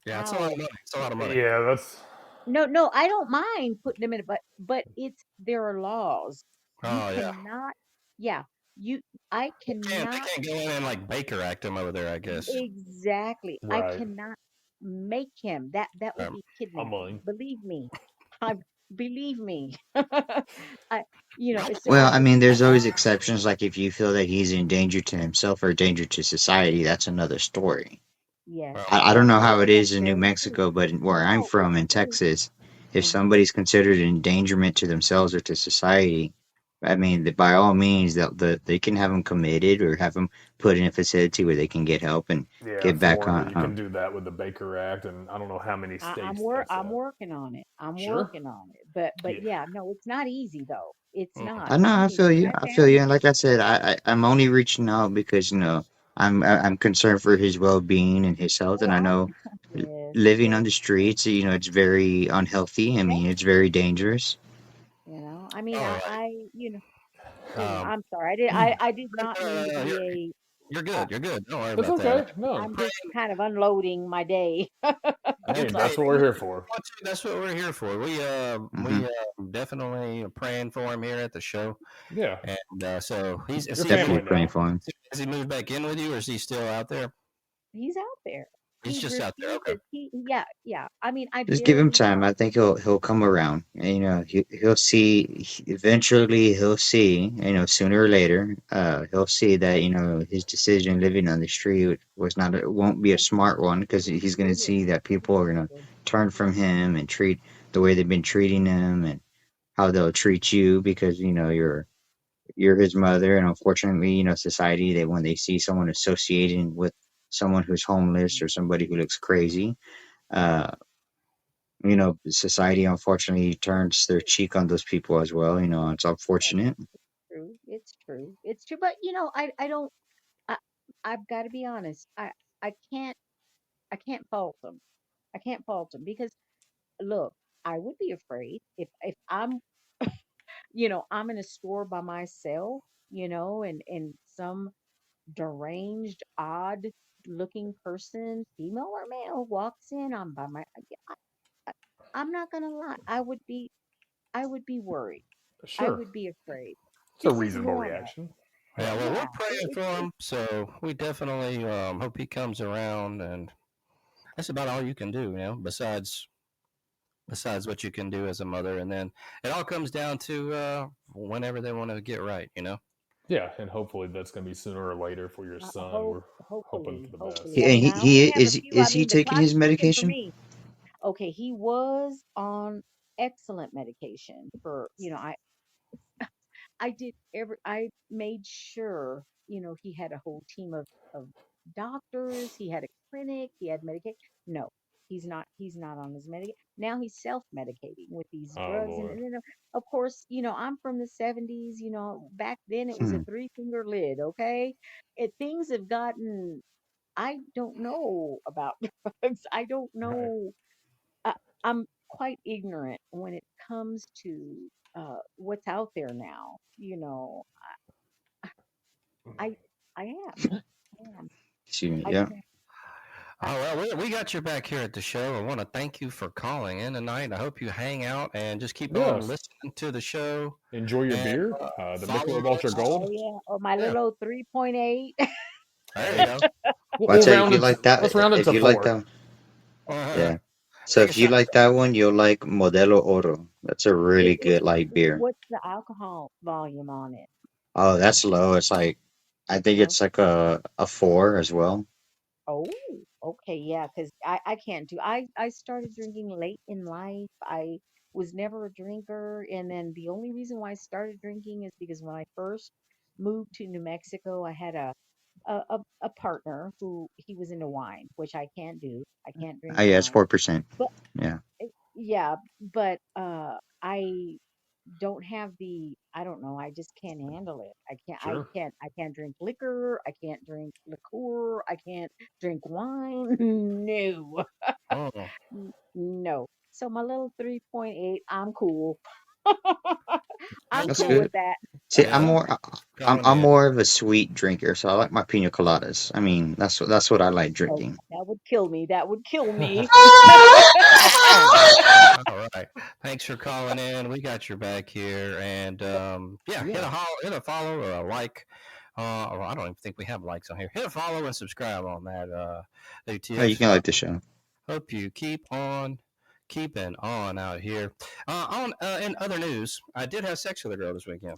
Yeah, it's a lot of How? money. It's a lot of money. Yeah, that's No, no, I don't mind putting them in, but there are laws. You Oh yeah. cannot, yeah, you, I They cannot, can't go in and like Baker act him over there, I guess. exactly. I right. cannot make him. That would Um, be Humbling. kidnapping. Believe me. I believe me. I, Well, so I mean, there's always exceptions. Like if you feel that he's in danger to himself or a danger to society, that's another story. yes, well, I don't yes, know how no, it that's is in New very true. Mexico, but where I'm No, it's from in true. Texas, if Hmm. somebody's considered an endangerment to themselves or to society, I mean, by all means, they can have them committed or have them put in a facility where they can get help and Yeah, in get back Florida, on. you can do that with the Baker Act, and I don't know how many states that's I'm working on it. I'm Sure. working on it. But Yeah. yeah, no, it's not easy though. It's mm, not. I know, I I mean, feel you. I I feel you. found And like I said, I'm only reaching out because I'm concerned for his well being and his health, oh, and I know yes, living on yes, the streets, it's very unhealthy. I yes. mean, it's very dangerous. I mean, all right. I Um, I'm sorry. I did not mean to you're, be You're good. You're good. Don't worry It's about that. okay. No. I'm just kind of unloading my day. Hey, That's that's all. what we're here for. That's what we're here for. We Mhm. definitely are praying for him here at the show, Yeah. and so he's is Your he Definitely family moved, praying now. for him. has he moved back in with you, or is he still out there? He's out there. He's He just out there. Okay. refuses. Yeah. I mean, I Just get give it him in time. time. I think he'll come around. And, he'll see. Eventually, he'll see. Sooner or later, he'll see that his decision living on the street was not. It won't be a smart one because he's going to see that people are going to turn from him and treat the way they've been treating him and how they'll treat you because you're his mother. And unfortunately, society, they when they see someone associating with someone who's homeless or somebody who looks crazy. Uh, Society unfortunately turns their cheek on those people as well. It's unfortunate. True. It's true. It's true. But I don't. I, I've got to be honest. I can't. I can't fault them. I can't fault them because look, I would be afraid if I'm in a store by myself, and some deranged, odd looking person, female or male, walks in. I'm not gonna lie. I would be worried. I Sure. would be afraid. It's a This is reasonable normal. reaction. Yeah. Well, we're Yeah. praying for him, so we definitely hope he comes around, and that's about all you can do, besides what you can do as a mother, and then it all comes down to whenever they want to get right. Yeah, and hopefully that's going to be sooner or later for your son. We're hoping for the best. Hopefully. I mean, I He only have a few. I is he mean, the taking clock his is ticking for medication? me. Okay, he was on excellent medication for, I made sure, he had a whole team of doctors, he had a clinic, he had medication. No, he's not on his medication. Now he's self-medicating with these Oh drugs. And, Lord. and of course, I'm from the 70s, back then it was a Hmm. three-finger lid, okay? Things have gotten, I don't know about drugs. I don't Right. know. I'm quite ignorant when it comes to what's out there now. I I am. I am. Excuse me. I Yeah. can't. I, Oh well, we got you back here at the show. I want to thank you for calling in tonight. I hope you hang out and just keep on Yes. listeting to the show Enjoy your and beer. The follow Michelob Ultra us. Gold. oh yeah. Oh, my Yeah, little 3.8. there you go. We'll, Well, I we'll tell you, if round you it. like that, Let's round it if to you like 4. that, Uh-huh. yeah. So Take a if you shot. like that one, you'll like Modelo Oro. That's a really good light beer. What's the alcohol volume on it? Oh, that's low. It's like I think Oh, it's like a 4 as well. oh, okay, yeah, because I can't do. I started drinking late in life. I was never a drinker, and then the only reason why I started drinking is because when I first moved to New Mexico, I had a partner who he was into wine, which I can't do. I can't drink Oh yeah, it's wine. 4%. But Yeah. yeah, but I don't have I don't know, I just can't handle it. I can't I Sure. can't I can't drink liquor, I can't drink liqueur, I can't drink wine. No. Oh, No. So my little 3.8, I'm cool. I'm thanks That's cool for good. with that. See, yeah calling I'm in. more of a sweet drinker, so I like my pina coladas. I mean, that's what I like Oh, drinking. that would kill me. That would kill me. All right. Thanks for calling in. We got your back here, and yeah, Yeah. hit a follow or a like. Or I don't even think we have likes on here. Hit a follow and subscribe on that. Oh, you ATS. can like the show. Hope you keep on keeping on out here. On in other news, I did have sex with a girl this weekend.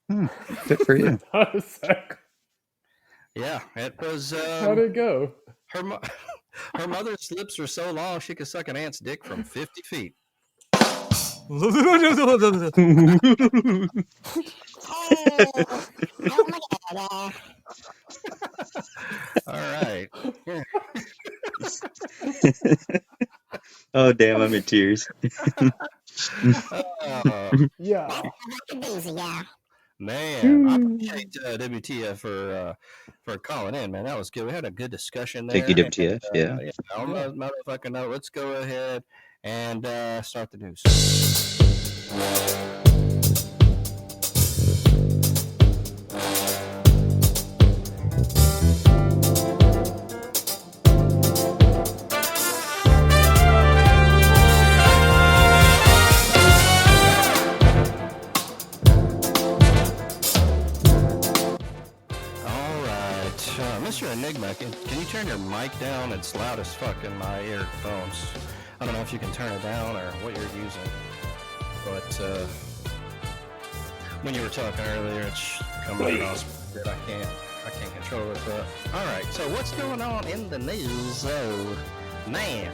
Hmm, good for you. Yeah, it was How'd it go? her. Her mother's lips were so long she could suck an ant's dick from 50 feet. Hey, oh my God. All right. Oh damn, I'm in tears. Uh, Yeah. Easy, yeah. man, I appreciate WTF for calling in, man. That was good. We had a good discussion Thank you, there. And, WTF. Yeah. yeah, on Yeah. the motherfucking note, let's go ahead and start the news. Mr. Enigma, can you turn your mic down? It's loud as fuck in my earphones. I don't know if you can turn it down or what you're using. But when you were talking earlier, it's coming across that I can't control it. But all right, so what's going on in the news? Oh, man.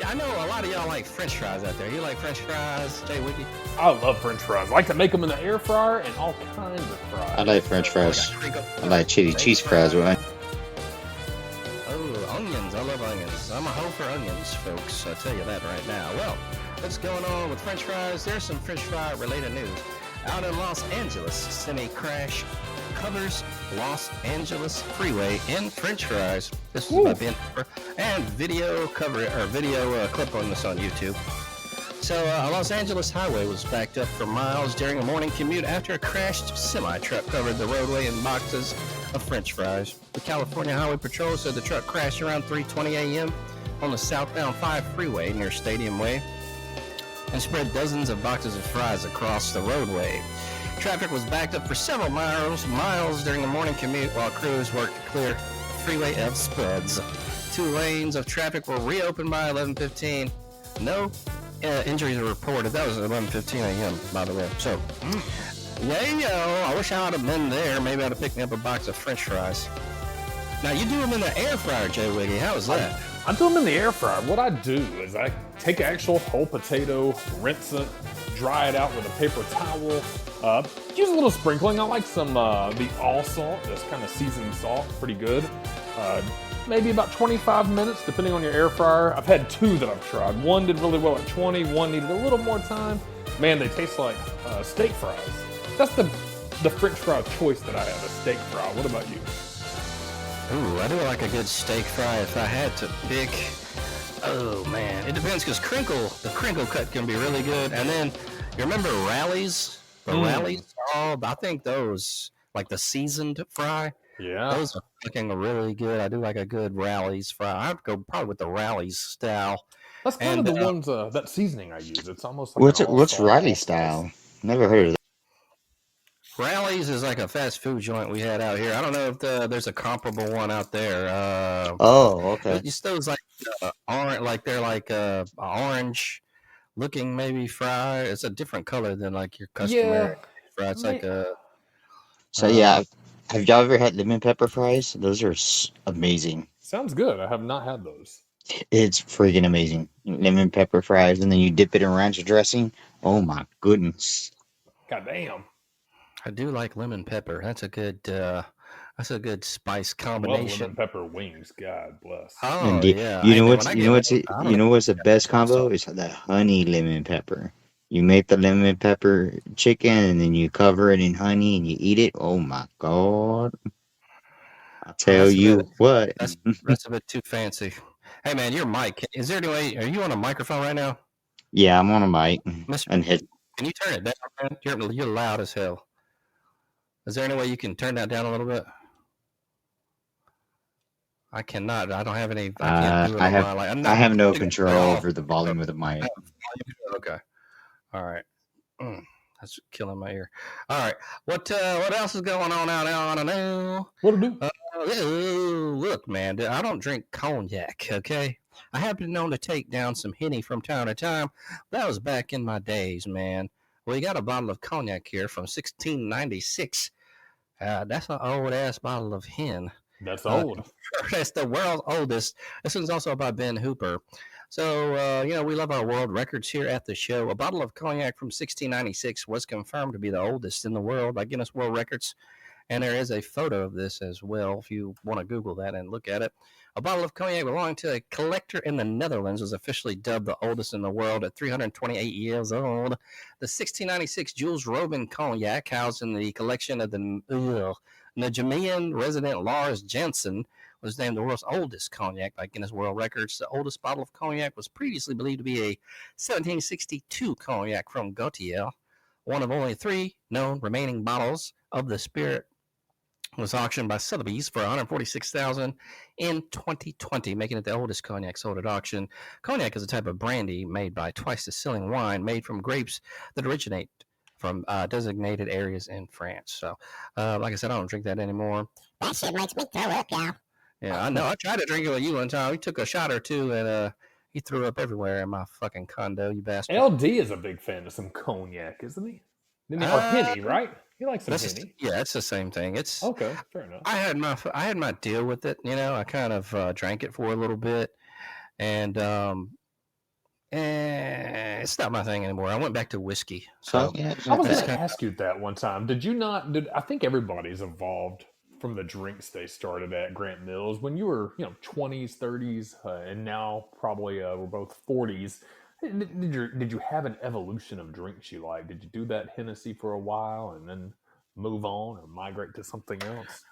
I know a lot of y'all like French fries out there. You like French fries, Jay Wiggy? I love French fries. I like to make them in the air fryer and all kinds of fries. I like French fries. I like chili cheese fries. Oh, onions. I love onions. I'm a hoe for onions, folks. I'll tell you that right now. Well, what's going on with French fries? There's some French fry related news. Out in Los Angeles, semi-crash covers Los Angeles freeway in French fries. This is by Ben and video clip on this on YouTube. So a Los Angeles highway was backed up for miles during a morning commute after a crashed semi-truck covered the roadway in boxes of French fries. The California Highway Patrol said the truck crashed around 3:20 a.m. on the southbound 5 freeway near Stadium Way and spread dozens of boxes of fries across the roadway. Traffic was backed up for several miles during the morning commute while crews worked to clear the freeway of spuds. 2 lanes of traffic were reopened by 11:15. No injuries were reported. That was at 11:15 a.m., by the way. So, I wish I would have been there. Maybe I'd have picked me up a box of French fries. Now, you do them in the air fryer, Jay Wiggy. How is that? I do them in the air fryer. What I do is I take an actual whole potato, rinse it, dry it out with a paper towel, use a little sprinkling. I like some the all salt, this kind of seasoned salt, pretty good. Maybe about 25 minutes, depending on your air fryer. I've had 2 that I've tried. One did really well at 20, one needed a little more time. Man, they taste like steak fries. That's the French fry choice that I have, a steak fry. What about you? Ooh, I do like a good steak fry if I had to pick. Oh, man. It depends because the crinkle cut can be really good. And then, you remember Rallies? The Rallies? Oh, I think those, like the seasoned fry. Yeah. Those are fucking really good. I do like a good Rallies fry. I'd go probably with the Rallies style. That's kind of the ones, that seasoning I use. It's almost like What's Riley style? Never heard of that. Rallies is like a fast food joint we had out here. I don't know if there's a comparable one out there. Okay. Just those like orange, like they're like orange looking maybe fry. It's a different color than like your customary fry. It's like a. So have y'all ever had lemon pepper fries? Those are amazing. Sounds good. I have not had those. It's freaking amazing. Lemon pepper fries, and then you dip it in ranch dressing. Oh my goodness. God damn. I do like lemon pepper. That's a good spice combination. Love lemon pepper wings. God bless. Oh, And yeah. you know what's the best combo? It's the honey lemon pepper. You make the lemon pepper chicken, and then you cover it in honey, and you eat it. Oh my god! I tell you what, that's a bit too fancy. Hey man, your mic. Is there any way? Are you on a microphone right now? Yeah, I'm on a mic. Can you turn it down, man? You're loud as hell. Is there any way you can turn that down a little bit? I cannot. I don't have any. I can't do it. I have no control over the volume of the mic. Okay. All right. That's killing my ear. All right. What else is going on out there? I don't know. What'll do? Look, man. I don't drink cognac. Okay. I have been known to take down some Henny from time to time. That was back in my days, man. We got a bottle of cognac here from 1696. That's an old ass bottle of Hen. That's old. That's the world's oldest. This one's also by Ben Hooper. So, we love our world records here at the show. A bottle of cognac from 1696 was confirmed to be the oldest in the world by Guinness World Records. And there is a photo of this as well, if you want to Google that and look at it. A bottle of cognac belonging to a collector in the Netherlands was officially dubbed the oldest in the world at 328 years old. The 1696 Jules Robin cognac, housed in the collection of the Nigerian resident Lars Jensen, was named the world's oldest cognac by Guinness World Records. The oldest bottle of cognac was previously believed to be a 1762 cognac from Gautier. One of only 3 known remaining bottles of the spirit was auctioned by Sotheby's for $146,000 in 2020, making it the oldest cognac sold at auction. Cognac is a type of brandy made by twice-distilling wine made from grapes that originate from designated areas in France. So, like I said, I don't drink that anymore. That shit makes me throw up, y'all. Yeah, I know. I tried to drink it with you one time. We took a shot or two, and he threw up everywhere in my fucking condo, you bastard. LD is a big fan of some cognac, isn't he? Or Henny, right? He likes some Henny. Yeah, it's the same thing. It's okay, fair enough. I had my deal with it. I kind of drank it for a little bit, and it's not my thing anymore. I went back to whiskey. So yeah, I was going to ask you that one time. Did you not? I think everybody's evolved from the drinks they started at Grant Mills when you were, 20s, 30s, and now probably we're both 40s. Did you have an evolution of drinks you like? Did you do that Hennessy for a while and then move on or migrate to something else?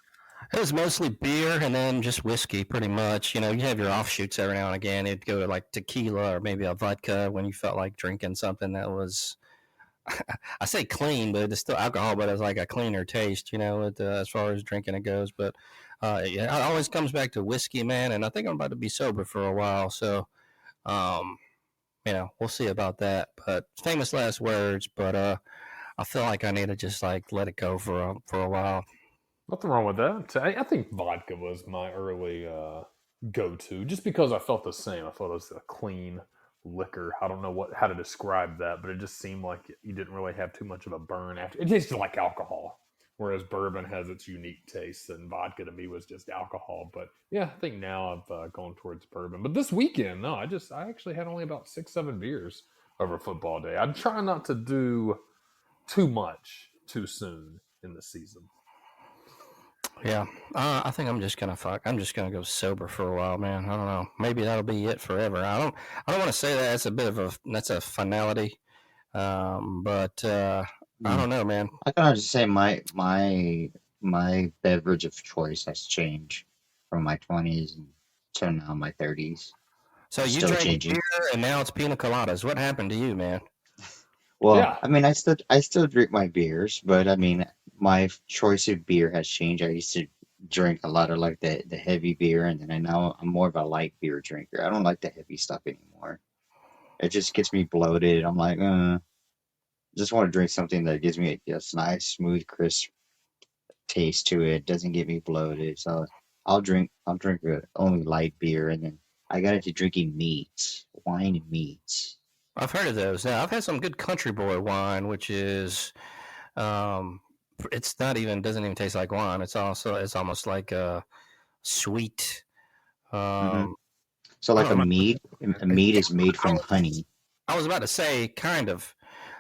it was mostly beer and then just whiskey, pretty much. You have your offshoots every now and again. It'd go to like tequila or maybe a vodka when you felt like drinking something that was, I say clean, but it's still alcohol, but it's like a cleaner taste, as far as drinking it goes. But yeah, it always comes back to whiskey, man. And I think I'm about to be sober for a while. So, we'll see about that. But famous last words, but I feel like I need to just like let it go for a while. Nothing wrong with that. I think vodka was my early go-to, just because I felt the same. I thought it was a clean liquor. I don't know how to describe that, but it just seemed like you didn't really have too much of a burn after. It tasted like alcohol, whereas bourbon has its unique taste, and vodka to me was just alcohol. But yeah, I think now I've gone towards bourbon. But this weekend, no, I actually had only about 6-7 beers over football day. I'm trying not to do too much too soon in the season. Yeah, I think I'm just gonna go sober for a while, man. I don't know. Maybe that'll be it forever. I don't want to say that. It's a bit of that's a finality, but I don't know, man. I can just say my beverage of choice has changed from my 20s to now my 30s. So you drank beer and now it's pina coladas. What happened to you, man? Well, yeah. I mean, I still drink my beers, but I mean, my choice of beer has changed. I used to drink a lot of like the heavy beer, and then now I'm more of a light beer drinker. I don't like the heavy stuff anymore. It just gets me bloated. I'm like, just want to drink something that gives me a nice, smooth, crisp taste to it. Doesn't get me bloated. So I'll drink only light beer, and then I got into drinking wine and meats. I've heard of those. Now I've had some good country boy wine, which is, it's doesn't even taste like wine. It's almost like a sweet. So like a mead is made from honey. I was about to say kind of,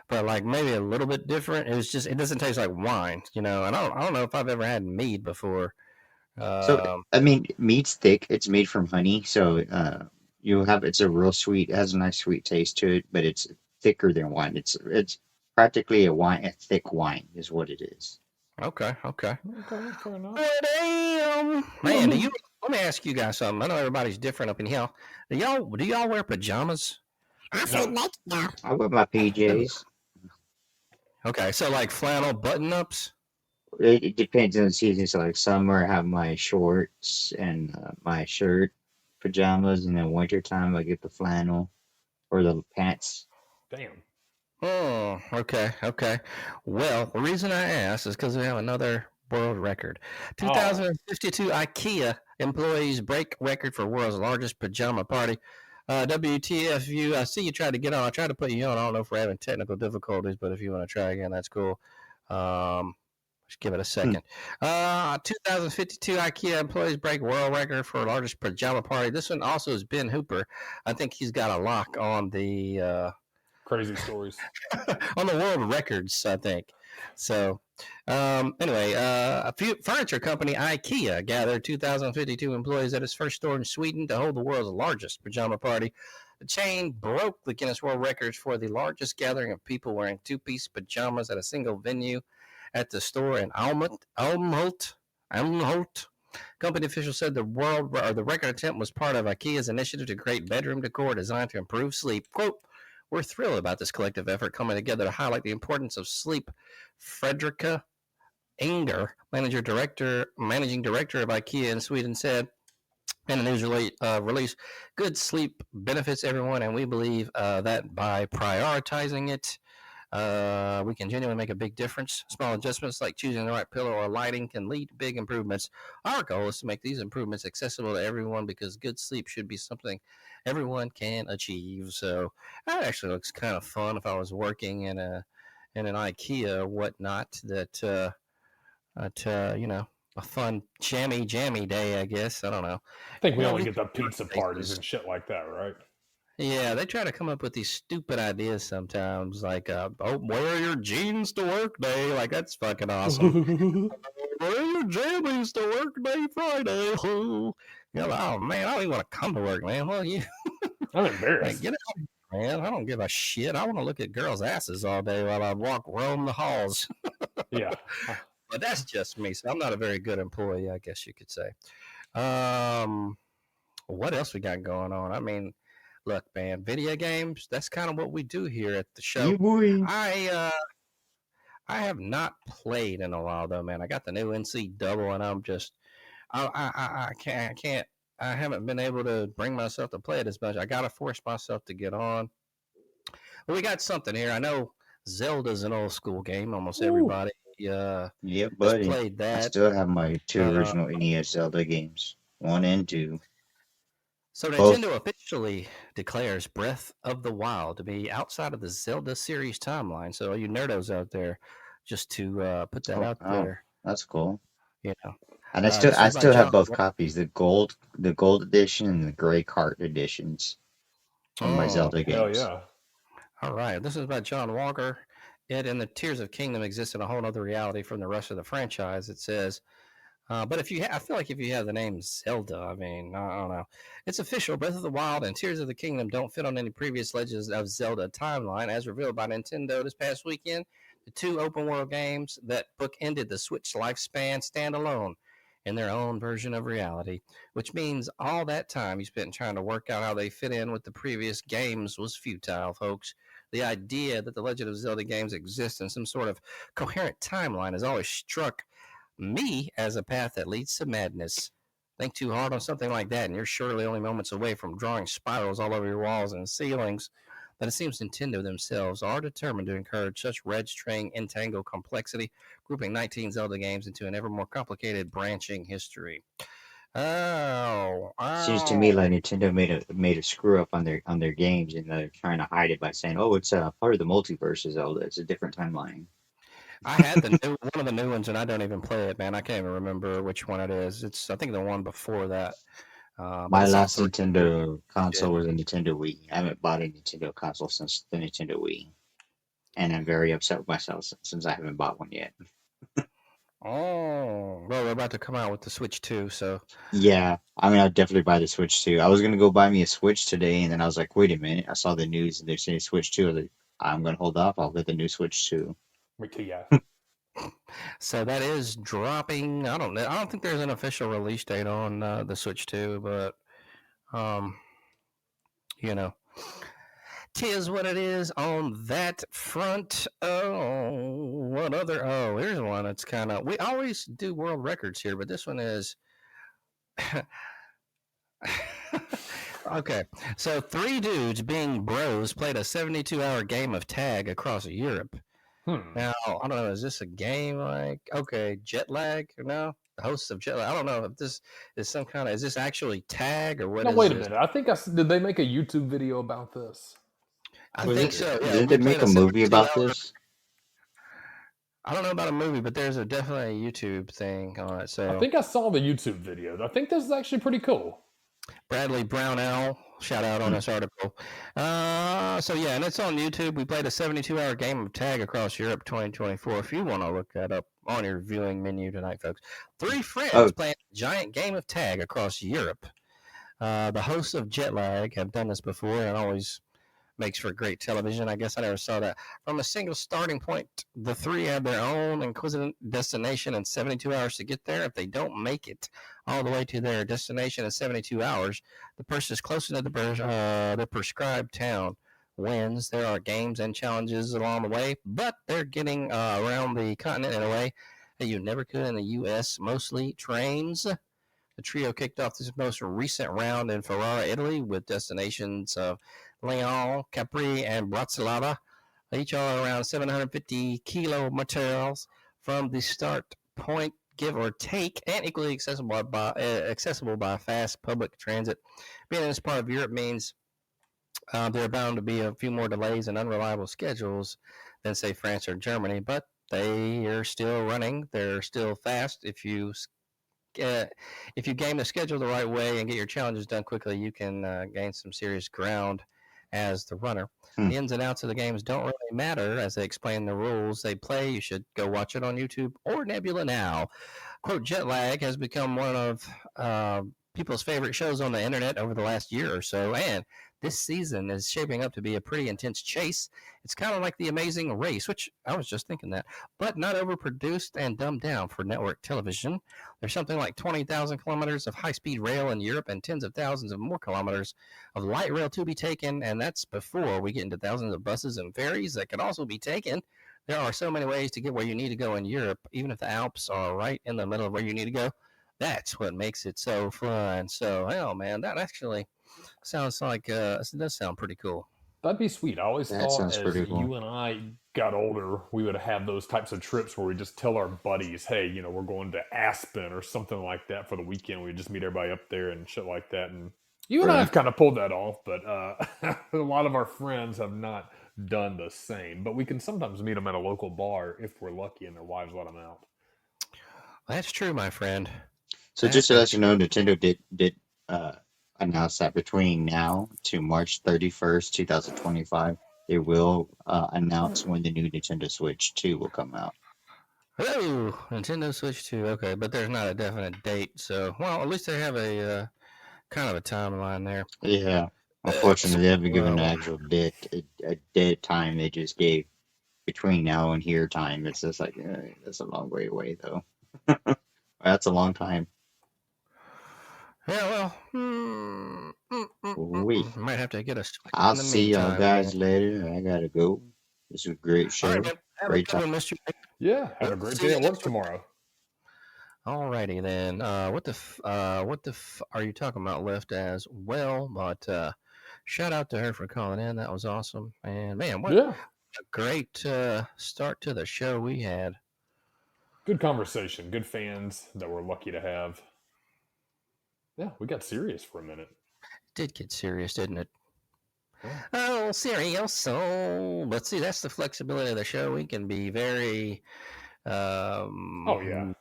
but like maybe a little bit different. It doesn't taste like wine, and I don't know if I've ever had mead before. So I mean, mead's thick. It's made from honey, so it's a real sweet. It has a nice sweet taste to it, but it's thicker than wine. It's practically a thick wine is what it is. Okay. Fair enough. Damn, man. Let me ask you guys something. I know everybody's different up in here. Do y'all wear pajamas? I sleep naked now. I wear my PJs. Okay, so like flannel button-ups? It depends on the season. So like summer, I have my shorts and my shirt, pajamas, and then wintertime I get the flannel or the pants. Damn. Oh, okay. Well, the reason I asked is because we have another world record. 2052 IKEA employees break record for world's largest pajama party. WTFU, I see you tried to get on. I tried to put you on. I don't know if we're having technical difficulties, but if you want to try again, that's cool. Just give it a second. 2052 IKEA employees break world record for largest pajama party. This one also is Ben Hooper. I think he's got a lock on the crazy stories on the world records, I think. So anyway, a furniture company IKEA gathered 2,052 employees at its first store in Sweden to hold the world's largest pajama party. The chain broke the Guinness World Records for the largest gathering of people wearing two-piece pajamas at a single venue at the store in Älmhult. Company officials said the record attempt was part of IKEA's initiative to create bedroom decor designed to improve sleep. Quote, "We're thrilled about this collective effort coming together to highlight the importance of sleep." Fredrika Enger, managing director of IKEA in Sweden, said in a news release, "Good sleep benefits everyone, and we believe that by prioritizing it, We can genuinely make a big difference. Small adjustments like choosing the right pillow or lighting can lead to big improvements. Our goal is to make these improvements accessible to everyone because good sleep should be something everyone can achieve. So that actually looks kind of fun. If I was working in an IKEA or whatnot, a fun jammy day, I guess. I don't know. I think we only These get the pizza parties places, and shit like that, right? yeah, they try to come up with these stupid ideas sometimes, like, wear your jeans to work day. Like, that's fucking awesome. Wear your jammies to work day Friday. Oh man, I don't even want to come to work, man. Well, I'm like, embarrassed. get out, man. I don't give a shit. I want to look at girls' asses all day while I roam the halls. Yeah. But that's just me. So I'm not a very good employee, I guess you could say. Um, what else we got going on? I mean, look, man, video games, that's kind of what we do here at the show. You boy. I have not played in a while though, man. I got the new NC double and I'm just I can't I haven't been able to bring myself to play it as much. I gotta force myself to get on. But we got something here. I know Zelda's an old school game. Almost everybody Yep, has buddy. played I that. still have my 2 Uh, original NES Zelda games, 1 and 2. So Both. Nintendo officially declares Breath of the Wild to be outside of the Zelda series timeline. So all you nerdos out there, just to put that Oh, out wow. there, That's cool. you know, And I this I is by still John. have both copies, the gold edition and the gray cart editions of my Oh, Zelda Hell games. yeah. all right. This is by John Walker. It and the Tears of Kingdom exist in a whole other reality from the rest of the franchise. It says, but if I feel like if you have the name Zelda, I mean, I don't know. It's official. Breath of the Wild and Tears of the Kingdom don't fit on any previous Legends of Zelda timeline, as revealed by Nintendo this past weekend. The two open world games that bookended the Switch lifespan stand alone in their own version of reality, which means all that time you spent trying to work out how they fit in with the previous games was futile, folks. The idea that the Legend of Zelda games exist in some sort of coherent timeline has always struck me as a path that leads to madness. Think too hard on something like that, and you're surely only moments away from drawing spirals all over your walls and ceilings. But it seems Nintendo themselves are determined to encourage such red-string entangled complexity, grouping 19 Zelda games into an ever more complicated branching history. Seems to me Oh. like Nintendo made a screw up on their games, and they're trying to hide it by saying, "Oh, it's part of the multiverse of Zelda. It's a different timeline." I had one of the new ones, and I don't even play it, man. I can't even remember which one it is. It's I think the one before that. But My it's all last 3D. Nintendo Shit. console was a Nintendo Wii. I haven't bought a Nintendo console since the Nintendo Wii, and I'm very upset with myself since I haven't bought one yet. Oh, well, they're about to come out with the Switch 2, so Yeah, I mean, I'd definitely buy the Switch too. I was gonna go buy me a Switch today, and then I was like, wait a minute. I saw the news and they're saying Switch 2. I was like, I'm gonna hold off. I'll get the new Switch 2. Me too, yeah. that is dropping. I don't know. I don't think there's an official release date on the Switch 2, but um, you know, tis what it is on that front. Oh, what other? Oh, here's one. It's kind of. We always do world records here, but this one is. Okay, so three dudes being bros played a 72-hour game of tag across Europe. Now, I don't know, is this a game like, okay, jet lag? No? The hosts of jet lag. I don't know if this is some kind of, is this actually tag or what No, is wait a this? minute. I think did they make a YouTube video about this? I Was think it? so. Yeah, Didn't we they played make a a movie 72 about hour. this? I don't know about a movie, but there's definitely a YouTube thing on it. I So think I saw the YouTube video. I think this is actually pretty cool. Bradley Brownell, shout out on this article. So yeah, and it's on YouTube. We played a 72-hour game of tag across Europe 2024. If you want to look that up on your viewing menu tonight, folks. Three friends Oh, playing a giant game of tag across Europe. The hosts of Jetlag have done this before and always makes for great television. I guess I never saw that. From a single starting point, the three have their own inquisitive destination in 72 hours to get there. If they don't make it all the way to their destination in 72 hours, the person is closer to the prescribed town wins. There are games and challenges along the way, but they're getting around the continent in a way that you never could in the U.S., mostly trains. The trio kicked off this most recent round in Ferrara, Italy, with destinations of Lyon, Capri, and Bratislava. Each are around 750 kilo materials from the start point, give or take, and equally accessible by fast public transit. Being in this part of Europe means there are bound to be a few more delays and unreliable schedules than, say, France or Germany, but they are still running. They're still fast. If you game the schedule the right way and get your challenges done quickly, you can gain some serious ground as the runner. Hmm. The ins and outs of the games don't really matter as they explain the rules they play. You should go watch it on YouTube or Nebula now. Quote, jet lag has become one of people's favorite shows on the internet over the last year or so, and this season is shaping up to be a pretty intense chase. It's kind of like The Amazing Race, which I was just thinking that, but not overproduced and dumbed down for network television. There's something like 20,000 kilometers of high-speed rail in Europe and tens of thousands of more kilometers of light rail to be taken, and that's before we get into thousands of buses and ferries that could also be taken. There are so many ways to get where you need to go in Europe, even if the Alps are right in the middle of where you need to go. That's what makes it so fun. So, hell, man, that actually sounds like it does sound pretty cool. That'd be sweet. I always That thought sounds as pretty cool. you and I got older, we would have those types of trips where we just tell our buddies, hey, we're going to Aspen or something like that for the weekend. We just meet everybody up there and shit like that. And you and I Right. have kind of pulled that off, but a lot of our friends have not done the same. But we can sometimes meet them at a local bar if we're lucky and their wives let them out. That's true, my friend. So That just to is let you know, Nintendo did announce that between now to March 31st, 2025, they will announce when the new Nintendo Switch 2 will come out. Oh, Nintendo Switch 2. Okay, but there's not a definite date. So, well, at least they have a kind of a timeline there. Yeah. Unfortunately, they haven't given an Well, actual a dead time. They just gave between now and here time. It's just like, that's a long way away, though. That's a long time. yeah, We. might have to get a Switch I'll in the see y'all meantime. guys Man. later. I gotta go. This was a great All right, show. man. Have Great a good time. one, Mr. Yeah, have a great See day you at work next week. tomorrow. Alrighty then. What the are you talking about left as well? But shout out to her for calling in. That was awesome. And man, what Yeah, a great start to the show we had. good conversation. Good fans that we're lucky to have. Yeah, we got serious for a minute. Did get serious, didn't it? Yeah. Oh, serious. So, but see, that's the flexibility of the show. We can be very, Oh yeah.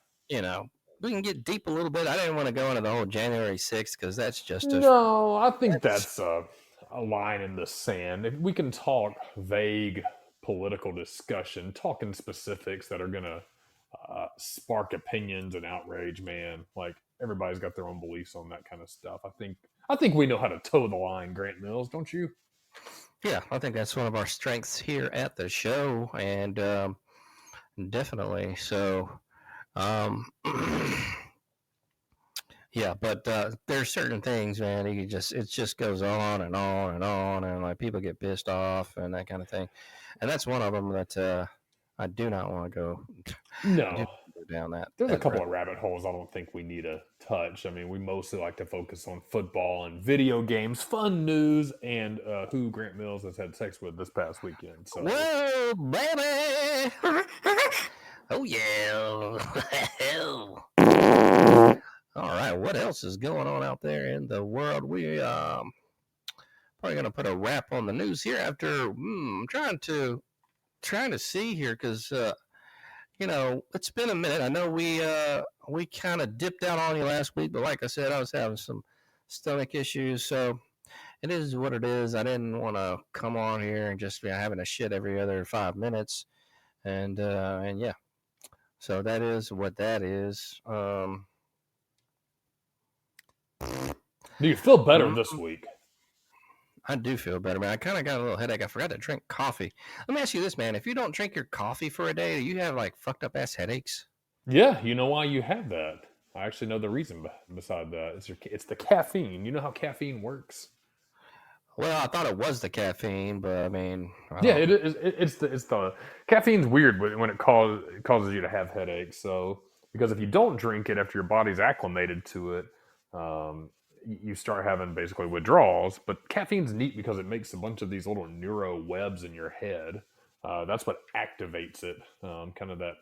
we can get deep a little bit. I didn't want to go into the whole January 6th because that's just No, I think that's a line in the sand. If we can talk vague political discussion, talking specifics that are going to spark opinions and outrage, man. Like everybody's got their own beliefs on that kind of stuff. I think we know how to toe the line, Grant Mills, don't you? Yeah, I think that's one of our strengths here at the show, and definitely. So, um, yeah, but there's certain things, man. It just goes on and on and on, and like people get pissed off and that kind of thing, and that's one of them that I do not want to go. No. Go down that. There's a that couple road. of rabbit holes I don't think we need to touch. I mean, we mostly like to focus on football and video games, fun news, and who Grant Mills has had sex with this past weekend. So, Whoa, baby! Oh yeah! All right, what else is going on out there in the world? We probably gonna put a wrap on the news here after I'm trying to see here because it's been a minute. I know we kind of dipped out on you last week, but like I said, I was having some stomach issues, so it is what it is. I didn't want to come on here and just be having a shit every other 5 minutes, and yeah, so that is what that is. do you feel better this week? I do feel better, man. I kind of got a little headache. I forgot to drink coffee. Let me ask you this, man. If you don't drink your coffee for a day, do you have like fucked up ass headaches? Yeah, you know why you have that. I actually know the reason beside that. It's the caffeine. You know how caffeine works? Well, I thought it was the caffeine, but I mean, Yeah, it's the caffeine's weird when it causes you to have headaches. So because if you don't drink it after your body's acclimated to it, you start having basically withdrawals. But caffeine's neat because it makes a bunch of these little neuro webs in your head That's what activates it, kind of that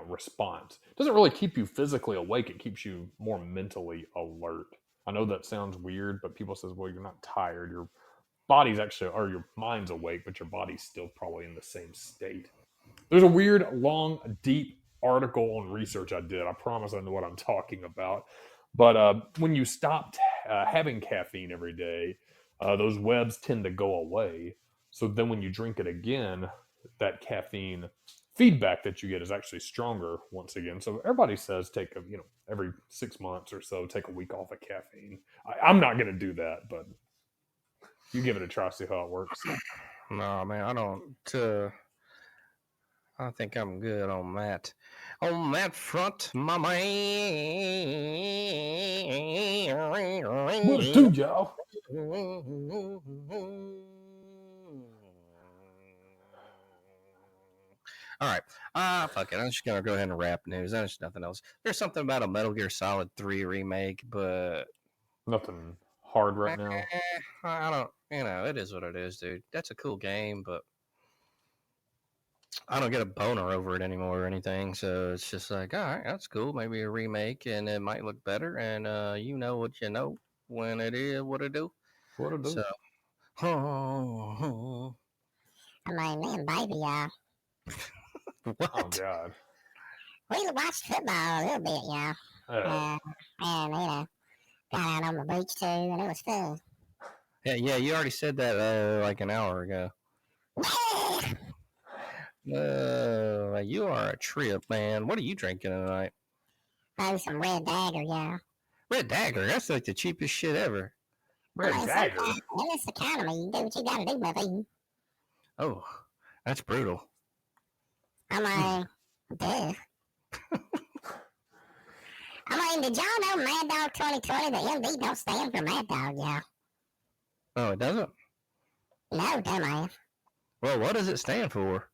response. It doesn't really keep you physically awake. It keeps you more mentally alert. I know that sounds weird, but people says, well, you're not tired. Your body's actually, or your mind's awake, but your body's still probably in the same state. There's a weird, long, deep article on research I did. I promise I know what I'm talking about. But when you stop having caffeine every day, those webs tend to go away. So then when you drink it again, that caffeine feedback that you get is actually stronger once again. So everybody says take every 6 months or so, take a week off of caffeine. I'm not going to do that, but you give it a try, see how it works. No, man, I don't think I'm good on that. On that front, my man. What it do, y'all? All right. Fuck it. I'm just gonna go ahead and wrap news. There's nothing else. There's something about a Metal Gear Solid 3 remake, but Nothing hard right now. I don't. It is what it is, dude. That's a cool game, but I don't get a boner over it anymore or anything. So it's just like, all right, that's cool. Maybe a remake, and it might look better. And you know what you know when it is what it do. What it do? So, I mean, me and baby, y'all. what? Oh God. We watched football a little bit, y'all. And, got out on the beach too, and it was fun. Yeah. You already said that like an hour ago. You are a trip, man. What are you drinking tonight? Oh, some Red Dagger, y'all. Red Dagger. That's like the cheapest shit ever. Red Dagger. In this economy, you do what you gotta do, baby. Oh, that's brutal. I mean, duh. I mean, did y'all know Mad Dog 2020? The MD don't stand for Mad Dog, y'all. Oh, it doesn't? No, dumbass. Well, what does it stand for?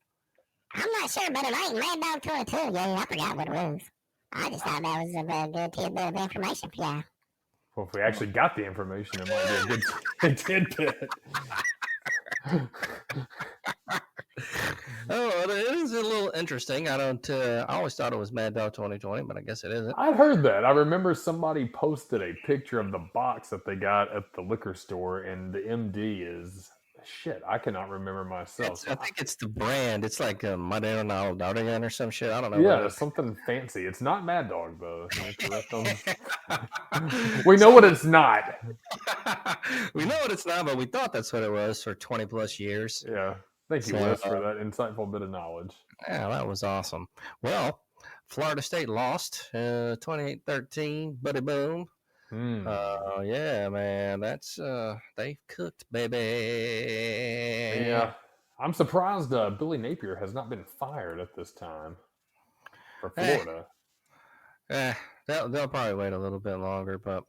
I'm not sure, but it ain't Mad Dog 22. Yeah, I forgot what it was. I just thought that was a good tidbit of information for y'all. Well, if we actually got the information, it might be a good tidbit. Oh, it is a little interesting. I always thought it was Mad Dog 2020, but I guess it isn't. I'd heard that. I remember somebody posted a picture of the box that they got at the liquor store, and the MD is shit. I cannot remember myself. I think it's the brand. It's like Madonna Dardigan or some shit. I don't know. Yeah, it's something fancy. It's not Mad Dog, though. We know what it's not. We know what it's not, but we thought that's what it was for 20 plus years. Yeah. Thank you, Whis, for that insightful bit of knowledge. Yeah, that was awesome. Well, Florida State lost 28-13. Buddy boom. Yeah, man. That's they cooked, baby. Yeah. I'm surprised Billy Napier has not been fired at this time for Florida. They'll probably wait a little bit longer, but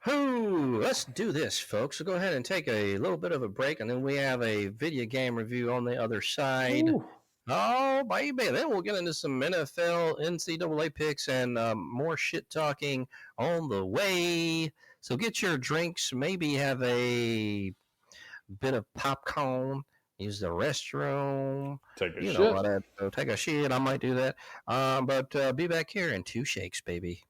let's do this, folks. We'll go ahead and take a little bit of a break, and then we have a video game review on the other side. Ooh. Oh, baby. Then we'll get into some NFL, NCAA picks, and more shit talking on the way. So get your drinks, maybe have a bit of popcorn, use the restroom. Take a shit. Take a shit. I might do that. But be back here in 2 shakes, baby.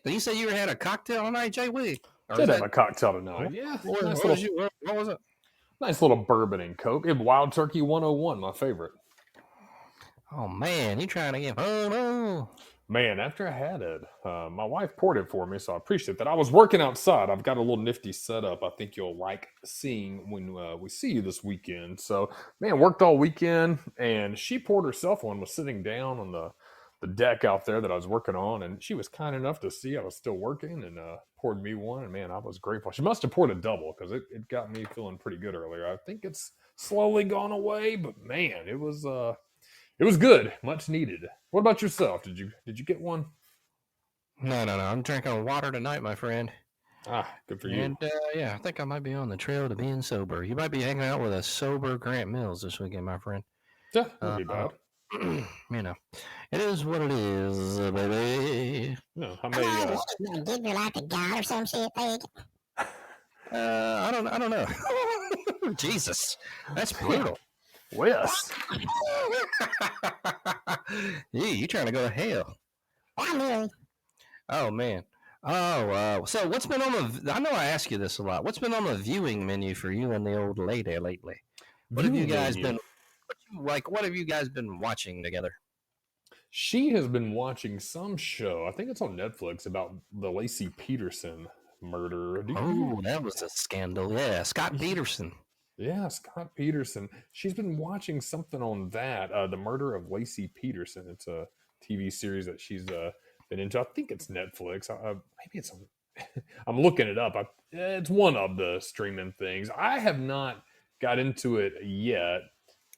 shit. You said you had a cocktail tonight, Jay Wee? Did have a cocktail tonight. Yeah. What was it? Nice little bourbon and Coke. It Wild Turkey 101, my favorite. Oh, man. You trying to get... Oh, no. Man, after I had it, my wife poured it for me, so I appreciate that. I was working outside. I've got a little nifty setup I think you'll like seeing when we see you this weekend. So, man, worked all weekend, and she poured herself one, was sitting down on the deck out there that I was working on, and she was kind enough to see I was still working and poured me one, and man, I was grateful. She must have poured a double because it got me feeling pretty good earlier. I think it's slowly gone away, but man, it was good, much needed. What about yourself? Did you get one? No. I'm drinking water tonight, my friend. Ah, good for you. And yeah, I think I might be on the trail to being sober. You might be hanging out with a sober Grant Mills this weekend, my friend. Yeah, wouldn't be bad. You know, it is what it is, baby. No, I may give your life to God or some shit, Peg. I don't know. Jesus, that's brutal. Whis. You trying to go to hell? I'm really. Oh man. Oh, so what's been on the? I know I ask you this a lot. What's been on the viewing menu for you and the old lady lately? What have you guys been? What have you guys been watching together? She has been watching some show. I think it's on Netflix about the Lacey Peterson murder. That was a scandal. Yeah, Scott Peterson. Yeah, Scott Peterson. She's been watching something on that. The Murder of Lacey Peterson. It's a TV series that she's been into. I think it's Netflix. Maybe it's on. I'm looking it up. It's one of the streaming things. I have not got into it yet,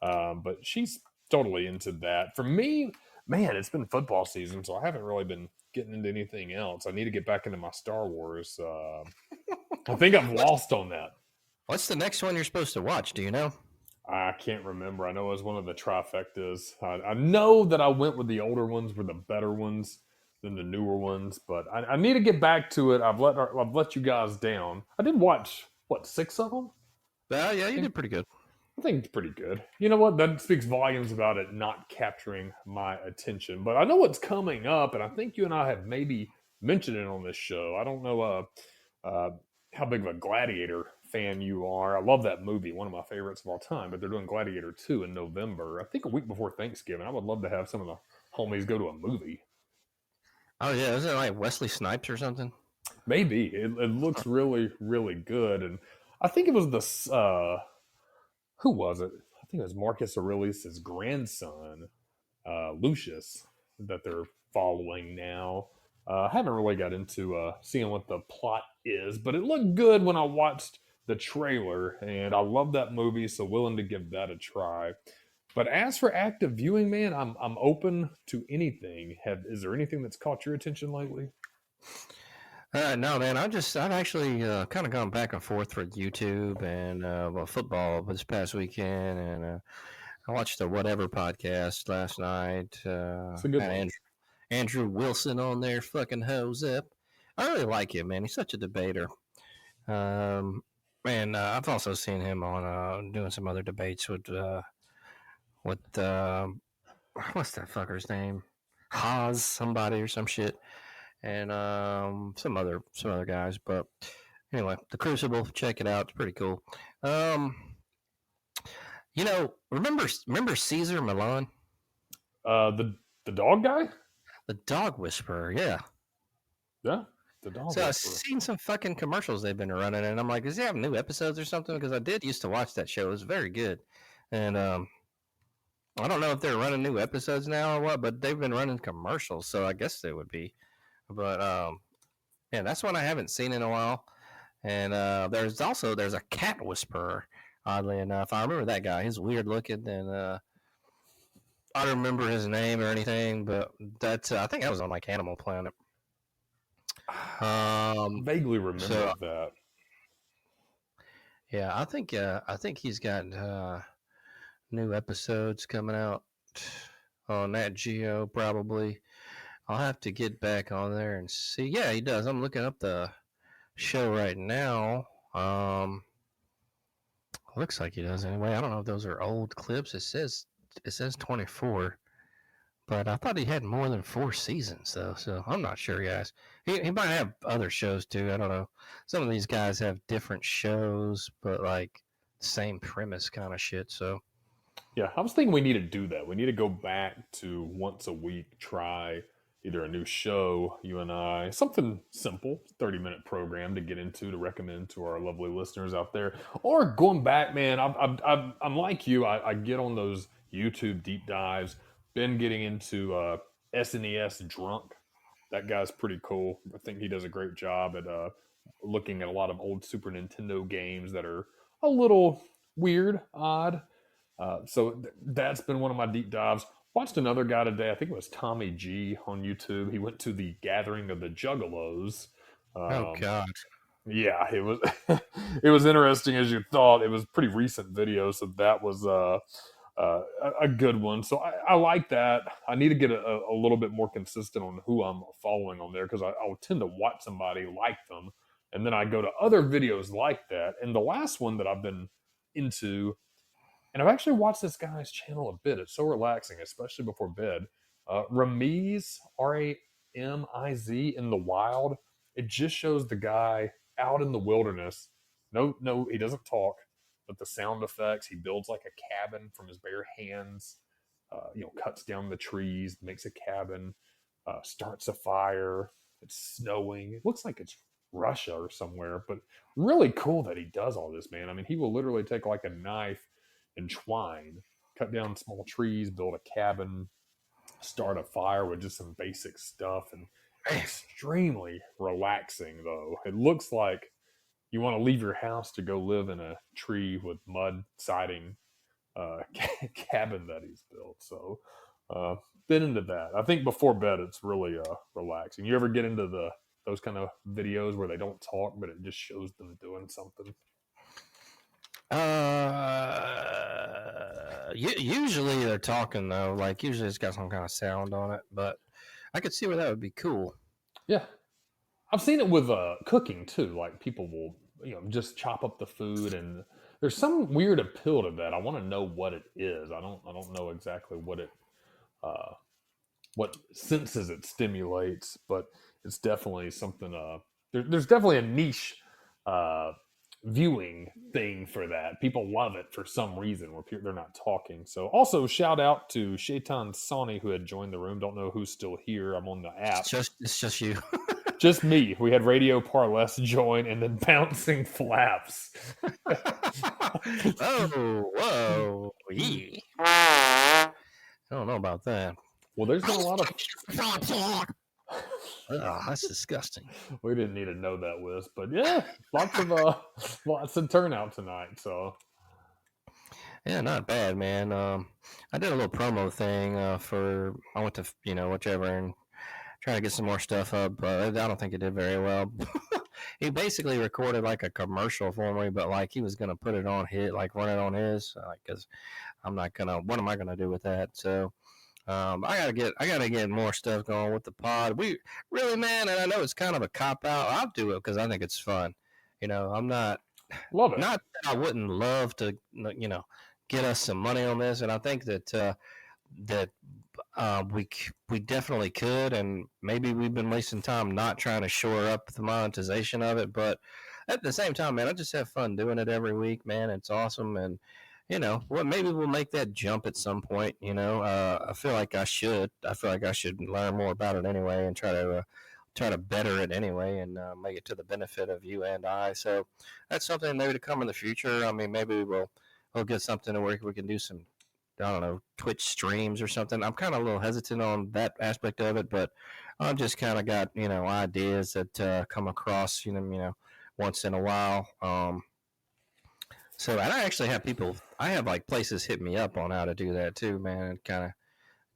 but she's totally into that. For me, man, it's been football season, so I haven't really been getting into anything else. I need to get back into my Star Wars. I think I've lost on that. What's the next one you're supposed to watch? Do you know? I can't remember. I know it was one of the trifectas. I know that I went with the older ones were the better ones than the newer ones, but I need to get back to it. I've let you guys down. I did watch, 6 of them? Yeah, you did pretty good. I think it's pretty good. You know what? That speaks volumes about it not capturing my attention. But I know what's coming up, and I think you and I have maybe mentioned it on this show. I don't know how big of a Gladiator fan you are. I love that movie, one of my favorites of all time, but they're doing Gladiator 2 in November. I think a week before Thanksgiving. I would love to have some of the homies go to a movie. Oh, yeah. Isn't it like Wesley Snipes or something? Maybe. It looks really, really good. And I think it was who was it? I think it was Marcus Aurelius' grandson, Lucius, that they're following now. I haven't really got into seeing what the plot is, but it looked good when I watched the trailer, and I love that movie, so willing to give that a try. But as for active viewing, man, I'm open to anything. Is there anything that's caught your attention lately? No, man. I've actually kind of gone back and forth with YouTube and football this past weekend, and I watched the Whatever podcast last night. It's a good one. Andrew Wilson on there, fucking hose up. I really like him, man. He's such a debater. And I've also seen him on doing some other debates with what's that fucker's name? Haas, somebody or some shit, and some other guys. But anyway, the Crucible, check it out. It's pretty cool. Remember Caesar Milan? The dog guy? The dog whisperer, yeah. Yeah, the dog whisperer. I've seen some fucking commercials they've been running, and I'm like, does he have new episodes or something? Because I did used to watch that show. It was very good. And I don't know if they're running new episodes now or what, but they've been running commercials, so I guess they would be. But yeah, that's one I haven't seen in a while. And there's a cat whisperer, oddly enough. I remember that guy. He's weird looking, and I don't remember his name or anything, but that's I think that was on like Animal Planet. Vaguely remember that. Yeah, I think he's got new episodes coming out on Nat Geo probably. I'll have to get back on there and see. Yeah, he does. I'm looking up the show right now. Looks like he does anyway. I don't know if those are old clips. It says 24, But I thought he had more than 4 seasons, though. So I'm not sure, guys. He might have other shows, too. I don't know. Some of these guys have different shows, but like same premise kind of shit. So Yeah, I was thinking we need to do that. We need to go back to once a week, try either a new show, you and I, something simple, 30-minute program to get into to recommend to our lovely listeners out there. Or going back, man, I'm like you. I get on those YouTube deep dives. Been getting into SNES Drunk. That guy's pretty cool. I think he does a great job at looking at a lot of old Super Nintendo games that are a little weird, odd. That's been one of my deep dives. Watched another guy today. I think it was Tommy G on YouTube. He went to the Gathering of the Juggalos. oh god, Yeah, it was it was interesting as you thought. It was pretty recent video, so that was a good one. So I like that. I need to get a little bit more consistent on who I'm following on there because I'll tend to watch somebody like them, and then I go to other videos like that. And the last one that I've been into, and I've actually watched this guy's channel a bit. It's so relaxing, especially before bed. Ramiz, Ramiz in the wild. It just shows the guy out in the wilderness. No, he doesn't talk, but the sound effects. He builds like a cabin from his bare hands. Cuts down the trees, makes a cabin, starts a fire. It's snowing. It looks like it's Russia or somewhere, but really cool that he does all this, man. I mean, he will literally take like a knife and twine, cut down small trees, build a cabin, start a fire with just some basic stuff, and extremely relaxing though. It looks like you want to leave your house to go live in a tree with mud siding cabin that he's built. So been into that. I think before bed it's really relaxing. You ever get into those kind of videos where they don't talk but it just shows them doing something? Usually they're talking though. Like usually it's got some kind of sound on it, but I could see where that would be cool. Yeah, I've seen it with cooking too. Like people will, just chop up the food, and there's some weird appeal to that. I want to know what it is. I don't know exactly what senses it stimulates, but it's definitely something. There's definitely a niche viewing thing for that. People love it for some reason where they're not talking. So also shout out to Shaitan Sani who had joined the room. Don't know who's still here. I'm on the app. It's just you. Just me. We had Radio Parless join and then Bouncing Flaps. Oh, whoa. Yeah. I don't know about that. Well, there's been a lot of... Oh, that's disgusting. We didn't need to know that, Whis. But yeah, lots of turnout tonight. So yeah, not bad, man. I did a little promo thing I went to whichever and try to get some more stuff up. I don't think it did very well. He basically recorded like a commercial for me, but like he was gonna put it on run it on his, because I'm not gonna. What am I gonna do with that? So. I gotta get more stuff going with the pod. We really, man, and I know it's kind of a cop out. I'll do it because I think it's fun. I'm not love it. Not that I wouldn't love to, get us some money on this, and I think that we definitely could, and maybe we've been wasting time not trying to shore up the monetization of it. But at the same time, man, I just have fun doing it every week, man. It's awesome, and maybe we'll make that jump at some point. I feel like I should. I feel like I should learn more about it anyway, and try to better it anyway, and make it to the benefit of you and I. So that's something maybe to come in the future. I mean, maybe we'll get something where we can do some, I don't know, Twitch streams or something. I'm kind of a little hesitant on that aspect of it, but I've just kind of got ideas that come across once in a while. So, and I actually have I have like places hit me up on how to do that too, man, and kind of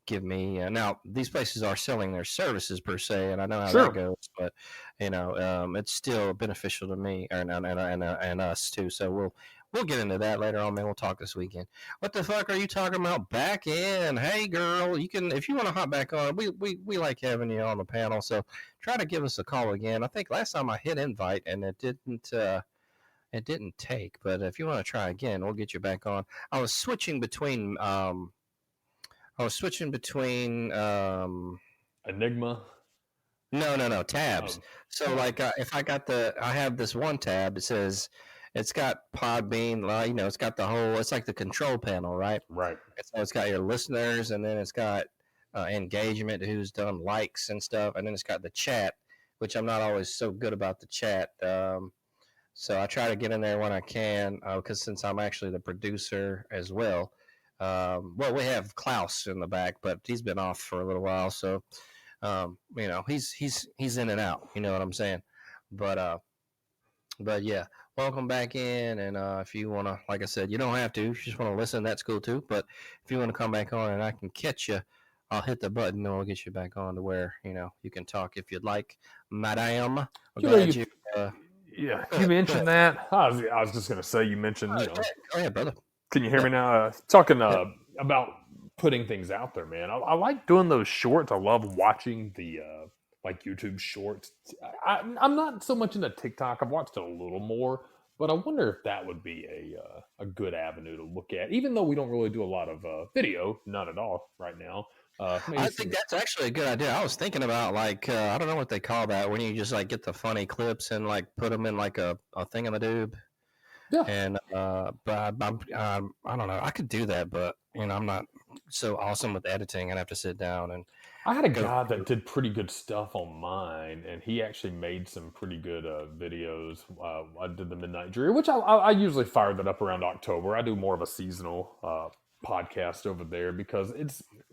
give me, now these places are selling their services per se, and I know how that goes, but it's still beneficial to me and us too. So we'll get into that later on, man. We'll talk this weekend. What the fuck are you talking about? Back in? Hey girl, you can, if you want to hop back on, we like having you on the panel, so try to give us a call again. I think last time I hit invite and it didn't take, but if you want to try again, we'll get you back on. I was switching between I was switching between Enigma. No, tabs. Oh, So like if I have this one tab. It says it's got Podbean. It's got the whole. It's like the control panel, right? right. So it's got your listeners, and then it's got engagement, who's done likes and stuff, and then it's got the chat, which I'm not always so good about the chat. So I try to get in there when I can, because since I'm actually the producer as well. Well, we have Klaus in the back, but he's been off for a little while, so he's in and out. You know what I'm saying? But yeah, welcome back in. And if you want to, like I said, you don't have to. If you just want to listen, that's cool too. But if you want to come back on and I can catch you, I'll hit the button and we'll get you back on to where you can talk if you'd like, madam. I'm glad you. Yeah, you mentioned that. I was just gonna say you mentioned. Go ahead, brother. Can you hear me now? Talking about putting things out there, man. I like doing those shorts. I love watching the like YouTube shorts. I'm not so much into TikTok. I've watched it a little more, but I wonder if that would be a good avenue to look at. Even though we don't really do a lot of video, not at all right now. I think that's actually a good idea. I was thinking about like I don't know what they call that when you just like get the funny clips and like put them in like a thing in the tube. Yeah. And but I don't know. I could do that, but I'm not so awesome with editing. I'd have to sit down and. I had a guy that did pretty good stuff on mine, and he actually made some pretty good videos. I did the Midnight Jury, which I usually fire that up around October. I do more of a seasonal podcast over there because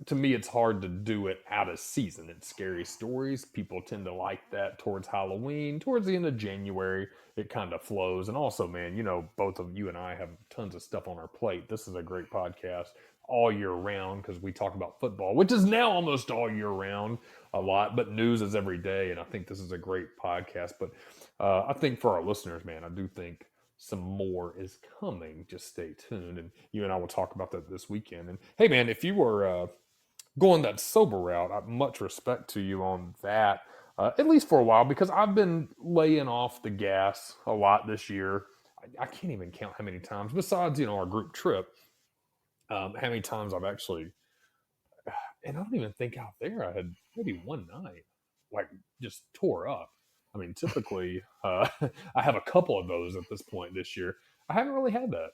to me it's hard to do it out of season. It's scary stories. People tend to like that towards Halloween, towards the end of January. It kind of flows, and also, man, both of you and I have tons of stuff on our plate. This is a great podcast all year round because we talk about football, which is now almost all year round a lot, but news is every day. And I think this is a great podcast, but I think for our listeners, man, I do think some more is coming. Just stay tuned. And you and I will talk about that this weekend. And hey, man, if you were going that sober route, I much respect to you on that, at least for a while, because I've been laying off the gas a lot this year. I can't even count how many times besides, our group trip. How many times I've actually, and I don't even think out there I had maybe one night, like just tore up. I mean, typically I have a couple of those at this point this year. I haven't really had that,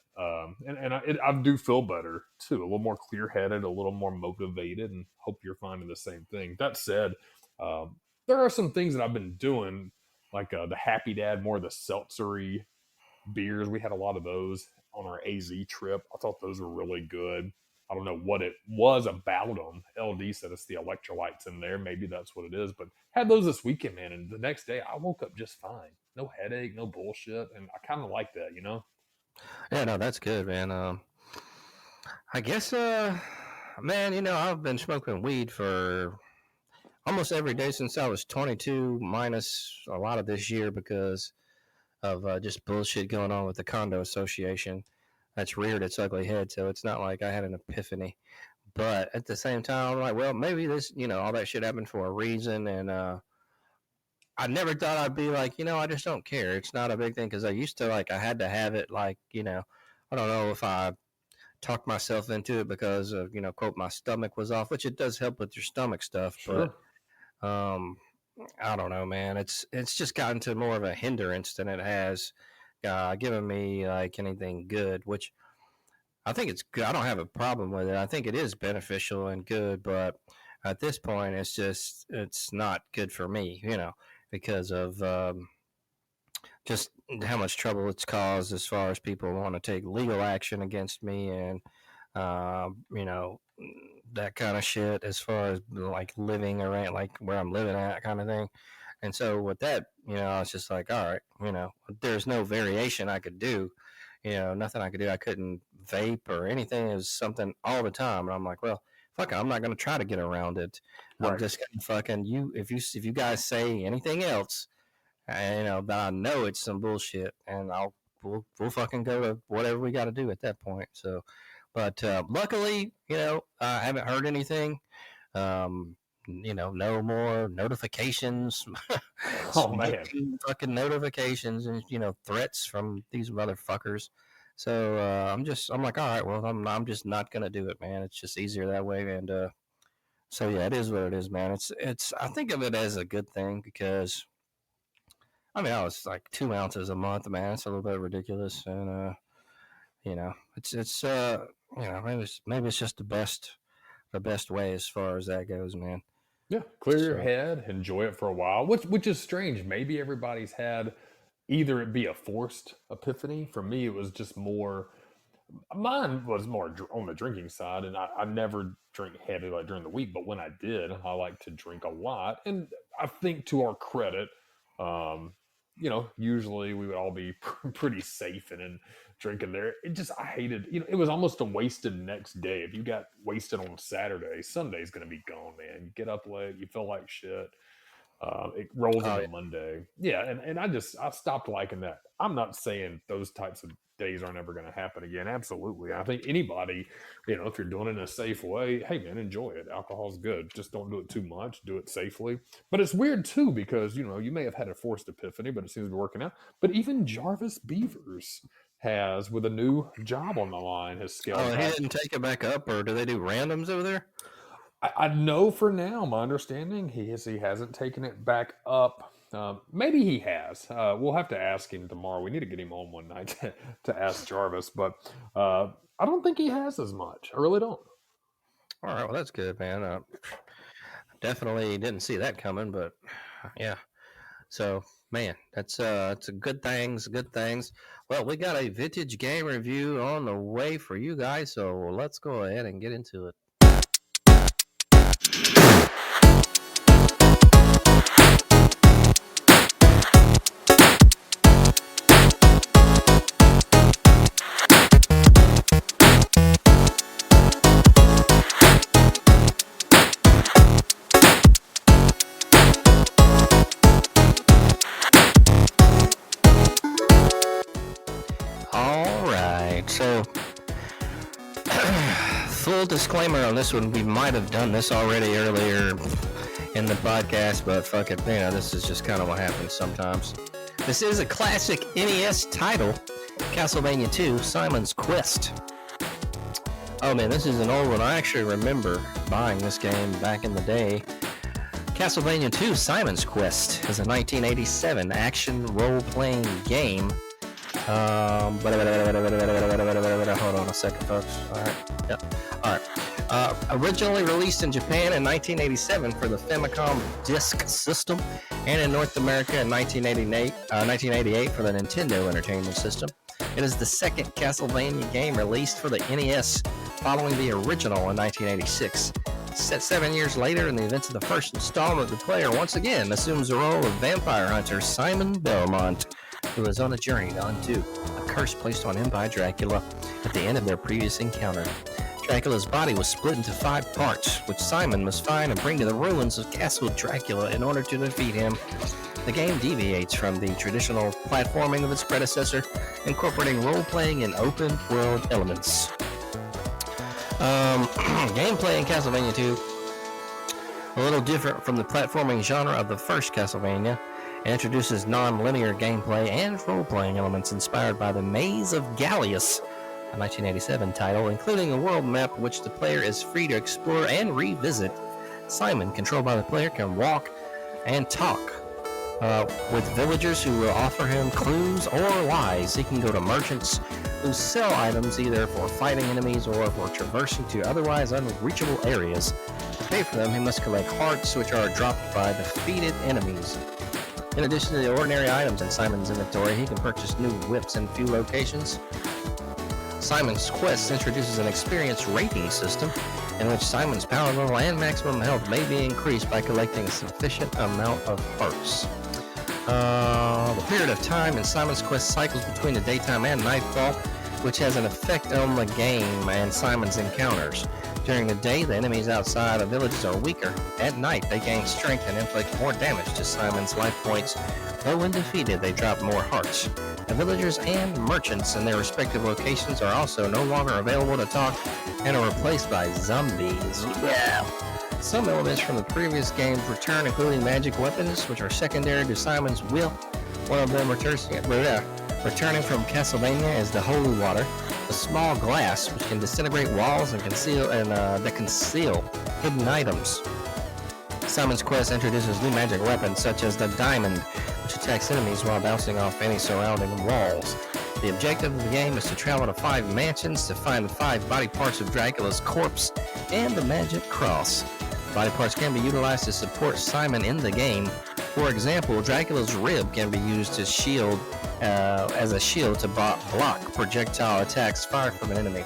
and I do feel better too, a little more clear-headed, a little more motivated, and hope you're finding the same thing. That said, there are some things that I've been doing, like the Happy Dad, more of the seltzery beers. We had a lot of those on our AZ trip. I thought those were really good. I don't know what it was about them. LD said it's the electrolytes in there. Maybe that's what it is. But had those this weekend, man. And the next day, I woke up just fine. No headache, no bullshit. And I kind of like that, Yeah, no, that's good, man. I guess, man, I've been smoking weed for almost every day since I was 22, minus a lot of this year because of just bullshit going on with the condo association that's reared its ugly head. So it's not like I had an epiphany. But at the same time, I'm like, well, maybe this, all that shit happened for a reason. And I never thought I'd be like, I just don't care. It's not a big thing because I used to I had to have it I don't know if I talked myself into it because of, quote, my stomach was off, which it does help with your stomach stuff. Sure. But I don't know, man. It's just gotten to more of a hindrance than it has given me like anything good, which I think it's good. I don't have a problem with it. I think it is beneficial and good, but at this point, it's not good for me, because of just how much trouble it's caused as far as people want to take legal action against me and, that kind of shit as far as like living around, like where I'm living at kind of thing. And so with that, I was just like, all right, there's no variation I could do, nothing I could do. I couldn't vape or anything. It was something all the time. And I'm like, well, fuck it, I'm not going to try to get around it. Right. I'm just going to fucking if you guys say anything else, that I know it's some bullshit, and we'll fucking go to whatever we got to do at that point. So, but luckily, I haven't heard anything. No more notifications. Oh man, fucking notifications and threats from these motherfuckers. So I'm like, all right, well, I'm just not gonna do it, man. It's just easier that way, and so yeah, it is what it is, man. It's I think of it as a good thing because I mean I was like 2 ounces a month, man. It's a little bit ridiculous, and it's maybe it's just the best way as far as that goes, man. Yeah, clear your So head, enjoy it for a while, which is strange. Maybe everybody's had either it be a forced epiphany. For me, it was just more. Mine was more on the drinking side, and I never drink heavy like during the week. But when I did, I like to drink a lot, and I think to our credit, um, usually we would all be pretty safe and drinking there. I hated, it was almost a wasted next day. If you got wasted on Saturday, Sunday's going to be gone, man. You get up late, you feel like shit. It rolls into Monday. Yeah, and I stopped liking that. I'm not saying those types of days aren't ever going to happen again. Absolutely. I think anybody, if you're doing it in a safe way, hey man, enjoy it. Alcohol's good. Just don't do it too much. Do it safely. But it's weird too because, you may have had a forced epiphany, but it seems to be working out. But even Jarvis Beavers has, with a new job on the line, has scaled back. He didn't take it back up, or do they do randoms over there? I know for now, my understanding, he hasn't taken it back up. Maybe he has. We'll have to ask him tomorrow. We need to get him on one night to ask Jarvis, but I don't think he has as much. I really don't. All right, well that's good, man. Definitely didn't see that coming, but yeah. So man, that's a good things. Good things. Well, we got a vintage game review on the way for you guys, so let's go ahead and get into it. So, full disclaimer on this one, we might have done this already earlier in the podcast, but fuck it, this is just kind of what happens sometimes. This is a classic NES title, Castlevania 2, Simon's Quest. Oh man, this is an old one. I actually remember buying this game back in the day. Castlevania 2, Simon's Quest is a 1987 action role-playing game. Hold on a second, folks. All right. Yeah. All right. Originally released in Japan in 1987 for the Famicom Disk System, and in North America in 1988 for the Nintendo Entertainment System. It is the second Castlevania game released for the NES, following the original in 1986. Set 7 years later, in the events of the first installment, the player once again assumes the role of vampire hunter Simon Belmont, who is on a journey to undo a curse placed on him by Dracula at the end of their previous encounter. Dracula's body was split into 5 parts, which Simon must find and bring to the ruins of Castle Dracula in order to defeat him. The game deviates from the traditional platforming of its predecessor, incorporating role-playing and open-world elements. Gameplay in Castlevania 2, a little different from the platforming genre of the first Castlevania. It introduces non-linear gameplay and role-playing elements inspired by the Maze of Gallius, a 1987 title, including a world map which the player is free to explore and revisit. Simon, controlled by the player, can walk and talk with villagers who will offer him clues or lies. He can go to merchants who sell items either for fighting enemies or for traversing to otherwise unreachable areas. To pay for them, he must collect hearts, which are dropped by defeated enemies. In addition to the ordinary items in Simon's inventory, he can purchase new whips in few locations. Simon's Quest introduces an experience rating system in which Simon's power level and maximum health may be increased by collecting a sufficient amount of hearts. The period of time in Simon's Quest cycles between the daytime and nightfall, which has an effect on the game and Simon's encounters. During the day, the enemies outside the villages are weaker. At night, they gain strength and inflict more damage to Simon's life points. Though when defeated, they drop more hearts. The villagers and merchants in their respective locations are also no longer available to talk and are replaced by zombies. Yeah. Some elements from the previous games return, including magic weapons, which are secondary to Simon's will. One of them returns. Returning from Castlevania is the Holy Water, a small glass which can disintegrate walls and conceal hidden items. Simon's Quest introduces new magic weapons such as the Diamond, which attacks enemies while bouncing off any surrounding walls. The objective of the game is to travel to 5 mansions to find the 5 body parts of Dracula's corpse and the magic cross. Body parts can be utilized to support Simon in the game. For example, Dracula's rib can be used to as a shield to block projectile attacks fired from an enemy.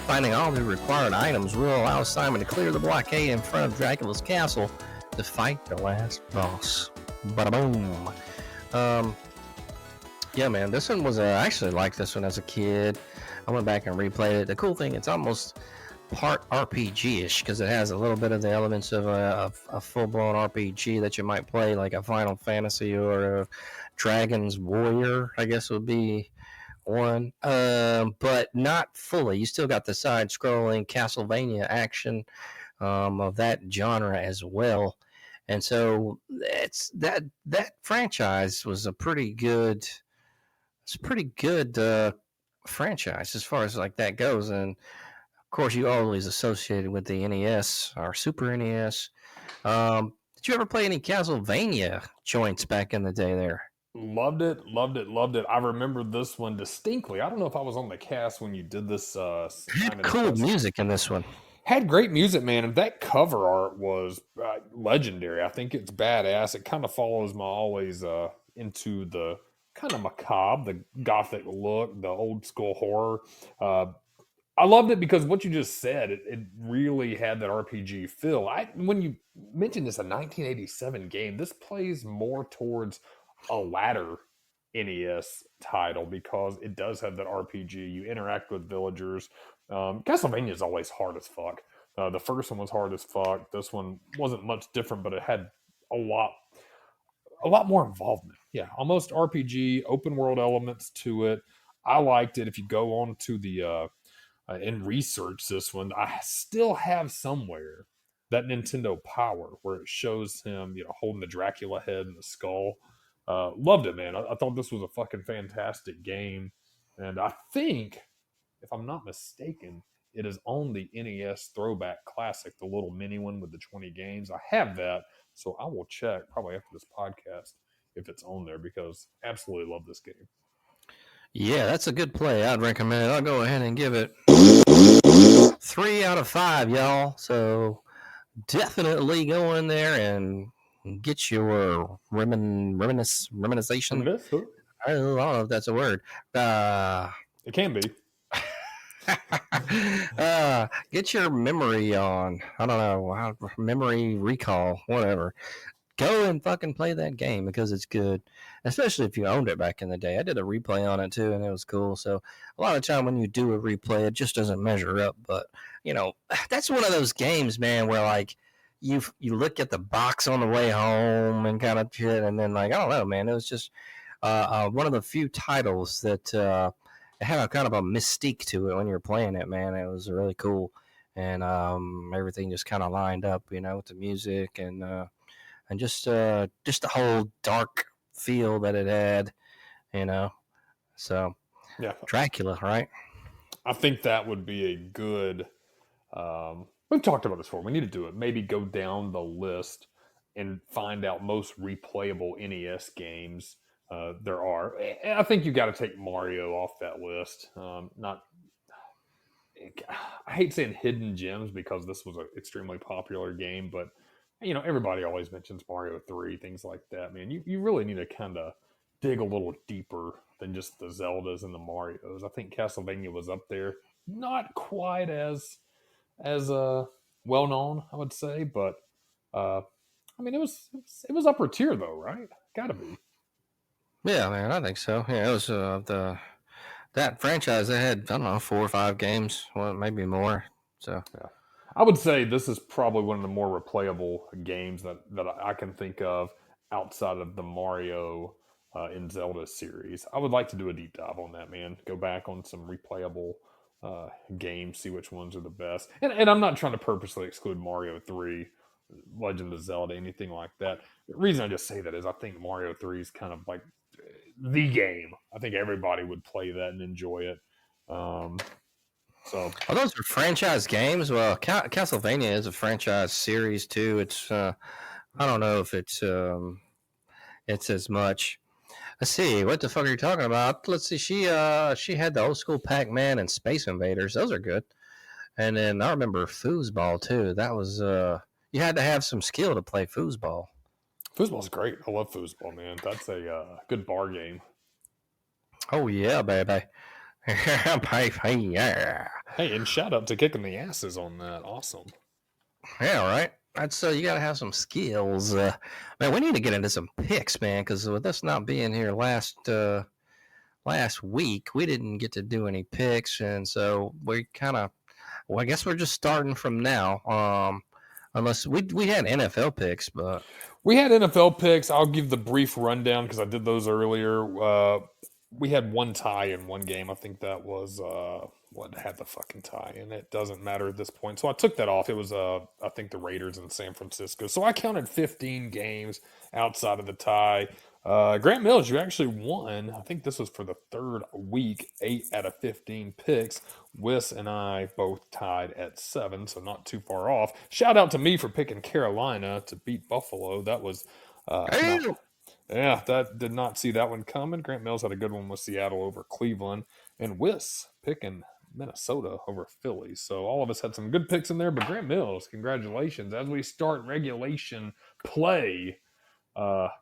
Finding all the required items will allow Simon to clear the blockade in front of Dracula's castle to fight the last boss. Bada boom. Yeah, man, this one was I actually liked this one as a kid. I went back and replayed it. The cool thing, it's almost part RPG-ish because it has a little bit of the elements of a full-blown RPG that you might play like a Final Fantasy or a Dragon's Warrior, I guess would be one, but not fully. You still got the side-scrolling Castlevania action of that genre as well, and so it's that franchise was a pretty good. It's a pretty good franchise as far as like that goes, and of course, you always associated with the NES or Super NES. Did you ever play any Castlevania joints back in the day there? Loved it. I remember this one distinctly. I don't know if I was on the cast when you did this. Had cool music in this one. Had great music, man. And that cover art was legendary. I think it's badass. It kind of follows my always into the kind of macabre, the gothic look, the old school horror. I loved it because what you just said, it really had that RPG feel. When you mentioned this, a 1987 game, this plays more towards a latter NES title because it does have that RPG. You interact with villagers. Castlevania is always hard as fuck. The first one was hard as fuck. This one wasn't much different, but it had a lot more involvement. Yeah, almost RPG, open world elements to it. I liked it. If you go on to the and research this one, I still have somewhere that Nintendo Power where it shows him, holding the Dracula head and the skull. Loved it, man. I thought this was a fucking fantastic game. And I think, if I'm not mistaken, it is on the NES Throwback Classic, the little mini one with the 20 games. I have that, so I will check probably after this podcast if it's on there because absolutely love this game. Yeah, that's a good play. I'd recommend it. I'll go ahead and give it 3 out of 5, y'all. So definitely go in there and get your reminiscence. I don't know if that's a word. It can be. Get your memory on. I don't know. Memory recall, whatever. Go and fucking play that game because it's good, especially if you owned it back in the day. I did a replay on it too, and it was cool. So a lot of time when you do a replay, it just doesn't measure up. But that's one of those games, man, where like you look at the box on the way home and kind of shit, and then like I don't know, man, it was just one of the few titles that it had a kind of a mystique to it when you're playing it, man. It was really cool, and everything just kind of lined up, with the music and just the whole dark feel that it had, So, yeah, Dracula, right? I think that would be a good. We've talked about this before. We need to do it. Maybe go down the list and find out most replayable NES games there are. I think you got to take Mario off that list. I hate saying hidden gems because this was an extremely popular game, but everybody always mentions Mario 3, things like that. Man, you really need to kind of dig a little deeper than just the Zeldas and the Marios. I think Castlevania was up there, not quite as well known, I would say, but it was upper tier though, right? Gotta be. Yeah, man, I think so. Yeah, it was that franchise. They had, I don't know, 4 or 5 games, well, maybe more. So yeah. I would say this is probably one of the more replayable games that I can think of outside of the Mario and Zelda series. I would like to do a deep dive on that, man. Go back on some replayable games, see which ones are the best. And I'm not trying to purposely exclude Mario 3, Legend of Zelda, anything like that. The reason I just say that is I think Mario 3 is kind of like the game. I think everybody would play that and enjoy it. So, those are franchise games. Well, Castlevania is a franchise series too. It's I don't know if it's as much. Let's see, what the fuck are you talking about? Let's see, she had the old school Pac-Man and Space Invaders. Those are good. And then I remember foosball too. That was you had to have some skill to play foosball. Foosball's great. I love foosball, man. That's a good bar game. Oh yeah, baby. Yeah. Hey, and shout out to kicking the asses on that. Awesome. Yeah, right. That's you got to have some skills. Man, we need to get into some picks, man, because with us not being here last week, we didn't get to do any picks, and so we kind of. Well, I guess we're just starting from now. Unless we had NFL picks, but we had NFL picks. I'll give the brief rundown because I did those earlier. We had one tie in one game. I think that was what had the fucking tie, and it doesn't matter at this point. So I took that off. It was I think the Raiders in San Francisco. So I counted 15 games outside of the tie. Grant Mills, you actually won. I think this was for the third week, 8 out of 15 picks. Whis and I both tied at 7, so not too far off. Shout out to me for picking Carolina to beat Buffalo. That was that did not see that one coming. Grant Mills had a good one with Seattle over Cleveland, and Whis picking Minnesota over Philly. So all of us had some good picks in there, but Grant Mills, congratulations. As we start regulation play,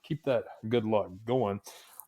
keep that good luck going.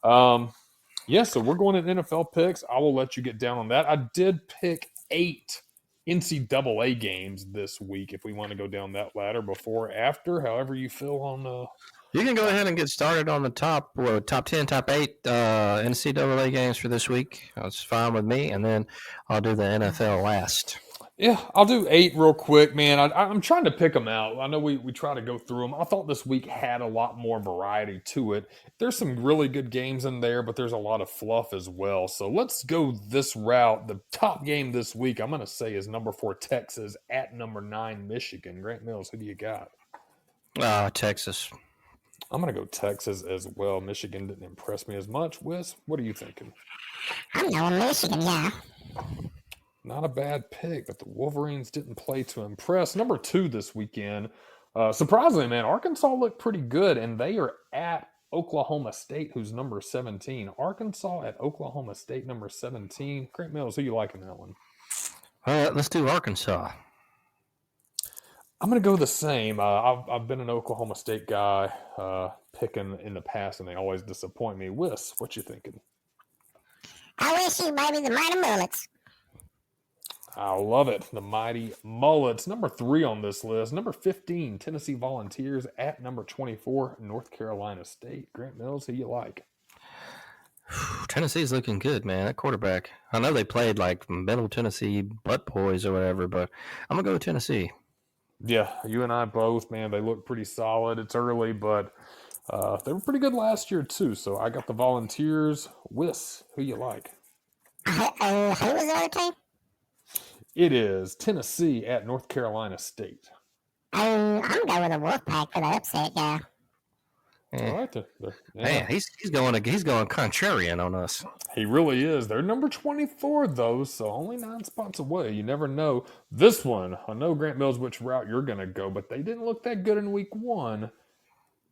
So we're going in NFL picks. I will let you get down on that. I did pick 8 NCAA games this week if we want to go down that ladder before or after, however you feel on you can go ahead and get started on the top 10, top 8 NCAA games for this week. That's fine with me, and then I'll do the NFL last. Yeah, I'll do 8 real quick, man. I'm trying to pick them out. I know we try to go through them. I thought this week had a lot more variety to it. There's some really good games in there, but there's a lot of fluff as well. So let's go this route. The top game this week, I'm going to say, is number 4 Texas at number 9 Michigan. Grant Mills, who do you got? Texas. I'm going to go Texas as well. Michigan didn't impress me as much. Whis, what are you thinking? I'm going Michigan, yeah. Not a bad pick, but the Wolverines didn't play to impress. Number 2 this weekend. Surprisingly, man, Arkansas looked pretty good, and they are at Oklahoma State, who's number 17. Arkansas at Oklahoma State, number 17. Grant Mills, who you like in that one? Let's do Arkansas. I'm going to go the same. I've been an Oklahoma State guy picking in the past, and they always disappoint me. Whis, what you thinking? I wish you maybe the Mighty Mullets. I love it. The Mighty Mullets. Number 3 on this list. Number 15, Tennessee Volunteers at number 24, North Carolina State. Grant Mills, who you like? Tennessee's looking good, man. That quarterback. I know they played like Middle Tennessee butt boys or whatever, but I'm going to go with Tennessee. Yeah, you and I both, man. They look pretty solid. It's early, but they were pretty good last year too. So I got the Volunteers. Whis, who you like? Who was the other team? It is Tennessee at North Carolina State. I'm going with the Wolfpack for the upset, yeah. Yeah. All right, Man, he's going contrarian on us. He really is. They're number 24 though, so only 9 spots away. You never know. This one, I know Grant Mills which route you're going to go, but they didn't look that good in week 1.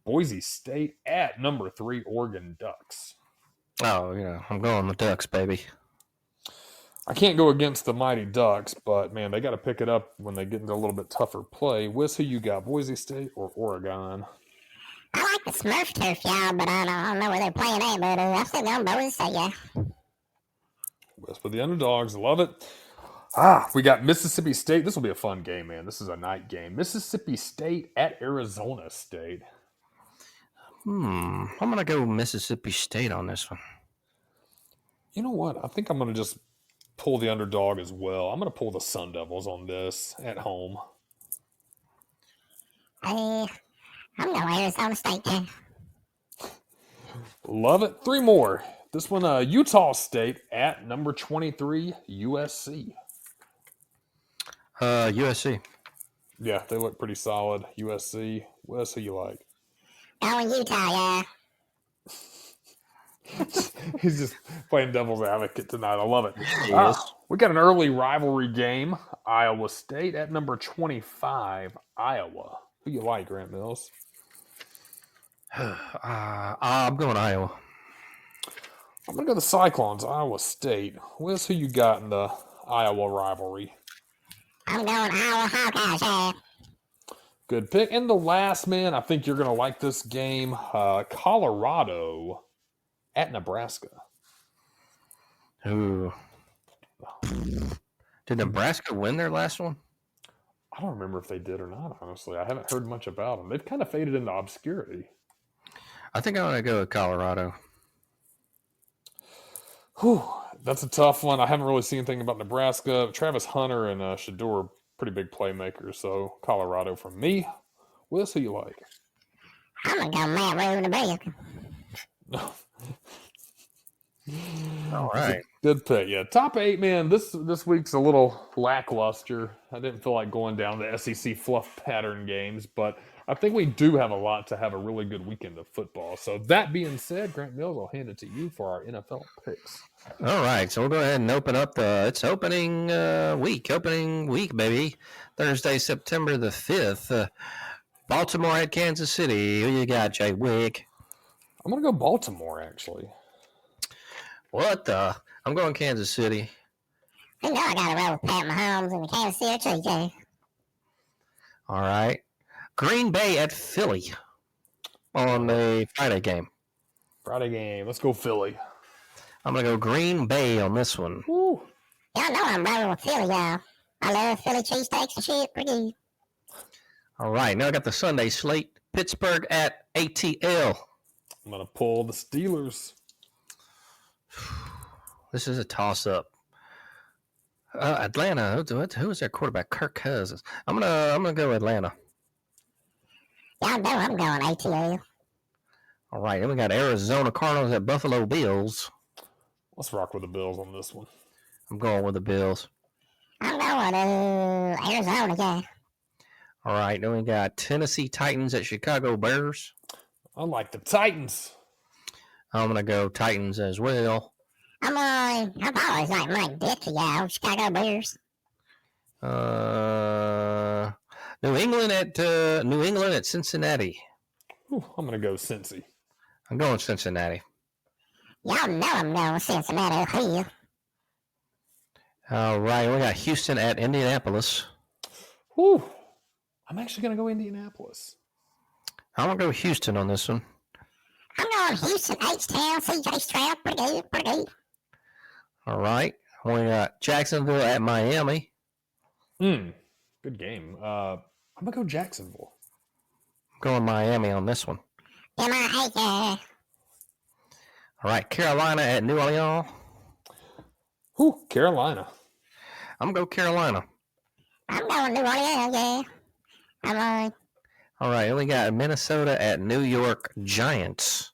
Boise State at number 3 Oregon Ducks. Oh, I'm going with Ducks, baby. I can't go against the Mighty Ducks, but man, they got to pick it up when they get into a little bit tougher play. Whis, who you got, Boise State or Oregon? I like the Smurf turf, y'all, but I don't know where they're playing at, but I'm still going Boise State, yeah. Whis with the underdogs, love it. We got Mississippi State. This will be a fun game, man. This is a night game. Mississippi State at Arizona State. I'm going to go Mississippi State on this one. You know what? I think I'm going to just pull the underdog as well. I'm going to pull the Sun Devils on this at home. I'm going Arizona State, too. Love it. 3 more. This one, Utah State at number 23, USC. USC. Yeah, they look pretty solid. USC. Wes, who you like? Going Utah, yeah. He's just playing devil's advocate tonight. I love it. Yes. We got an early rivalry game. Iowa State at number 25, Iowa. Who you like, Grant Mills? I'm going Iowa. I'm going to go the Cyclones, Iowa State. Whis, who you got in the Iowa rivalry? I'm going Iowa Hawkeyes, yeah. Good pick. And the last, man, I think you're going to like this game. Colorado at Nebraska. Ooh. Did Nebraska win their last one? I don't remember if they did or not, honestly. I haven't heard much about them. They've kind of faded into obscurity. I think I'm going to go with Colorado. Whew, that's a tough one. I haven't really seen anything about Nebraska. Travis Hunter and Shador are pretty big playmakers, so Colorado from me. Whis, who you like? I'm going to go Matt Rule Nebraska. All right. Good pick. Yeah, top 8, man. This week's a little lackluster. I didn't feel like going down the SEC fluff pattern games, but I think we do have a lot to have a really good weekend of football. So that being said, Grant Mills, I'll hand it to you for our NFL picks. All right, so we'll go ahead and open up it's opening week, baby. Thursday, September the 5th. Baltimore at Kansas City. Who you got, Jay Wick? I'm going to go Baltimore, actually. What the? I'm going Kansas City. You know I got to roll with Pat Mahomes and the Kansas City too, Jay. All right. Green Bay at Philly on the Friday game. Let's go Philly. I'm going to go Green Bay on this one. Woo. Y'all know I'm rolling with Philly, y'all. I love Philly cheesesteaks and shit. Pretty good. All right. Now I got the Sunday slate. Pittsburgh at ATL. I'm going to pull the Steelers. This is a toss-up. Atlanta. Who is their quarterback? Kirk Cousins. I'm gonna go Atlanta. Y'all know I'm going ATL. All right. Then we got Arizona Cardinals at Buffalo Bills. Let's rock with the Bills on this one. I'm going with the Bills. I'm going to Arizona, yeah. All right. Then we got Tennessee Titans at Chicago Bears. I like the Titans. I'm gonna go Titans as well. I've always liked Mike Ditka, y'all. Chicago Bears. New England at Cincinnati. Ooh, I'm gonna go Cincy. I'm going Cincinnati. Y'all know I'm going Cincinnati here. All right, we got Houston at Indianapolis. Whew. I'm actually gonna go Indianapolis. I'm gonna go Houston on this one. I'm going Houston, H-Town, CJ Stroud. Pretty good. All right, we got Jacksonville at Miami. Good game. I'm gonna go Jacksonville. I'm going Miami on this one. M-I-A. All right, Carolina at New Orleans. Whew, Carolina. I'm gonna go Carolina. I'm going New Orleans, yeah. All right, we got Minnesota at New York Giants.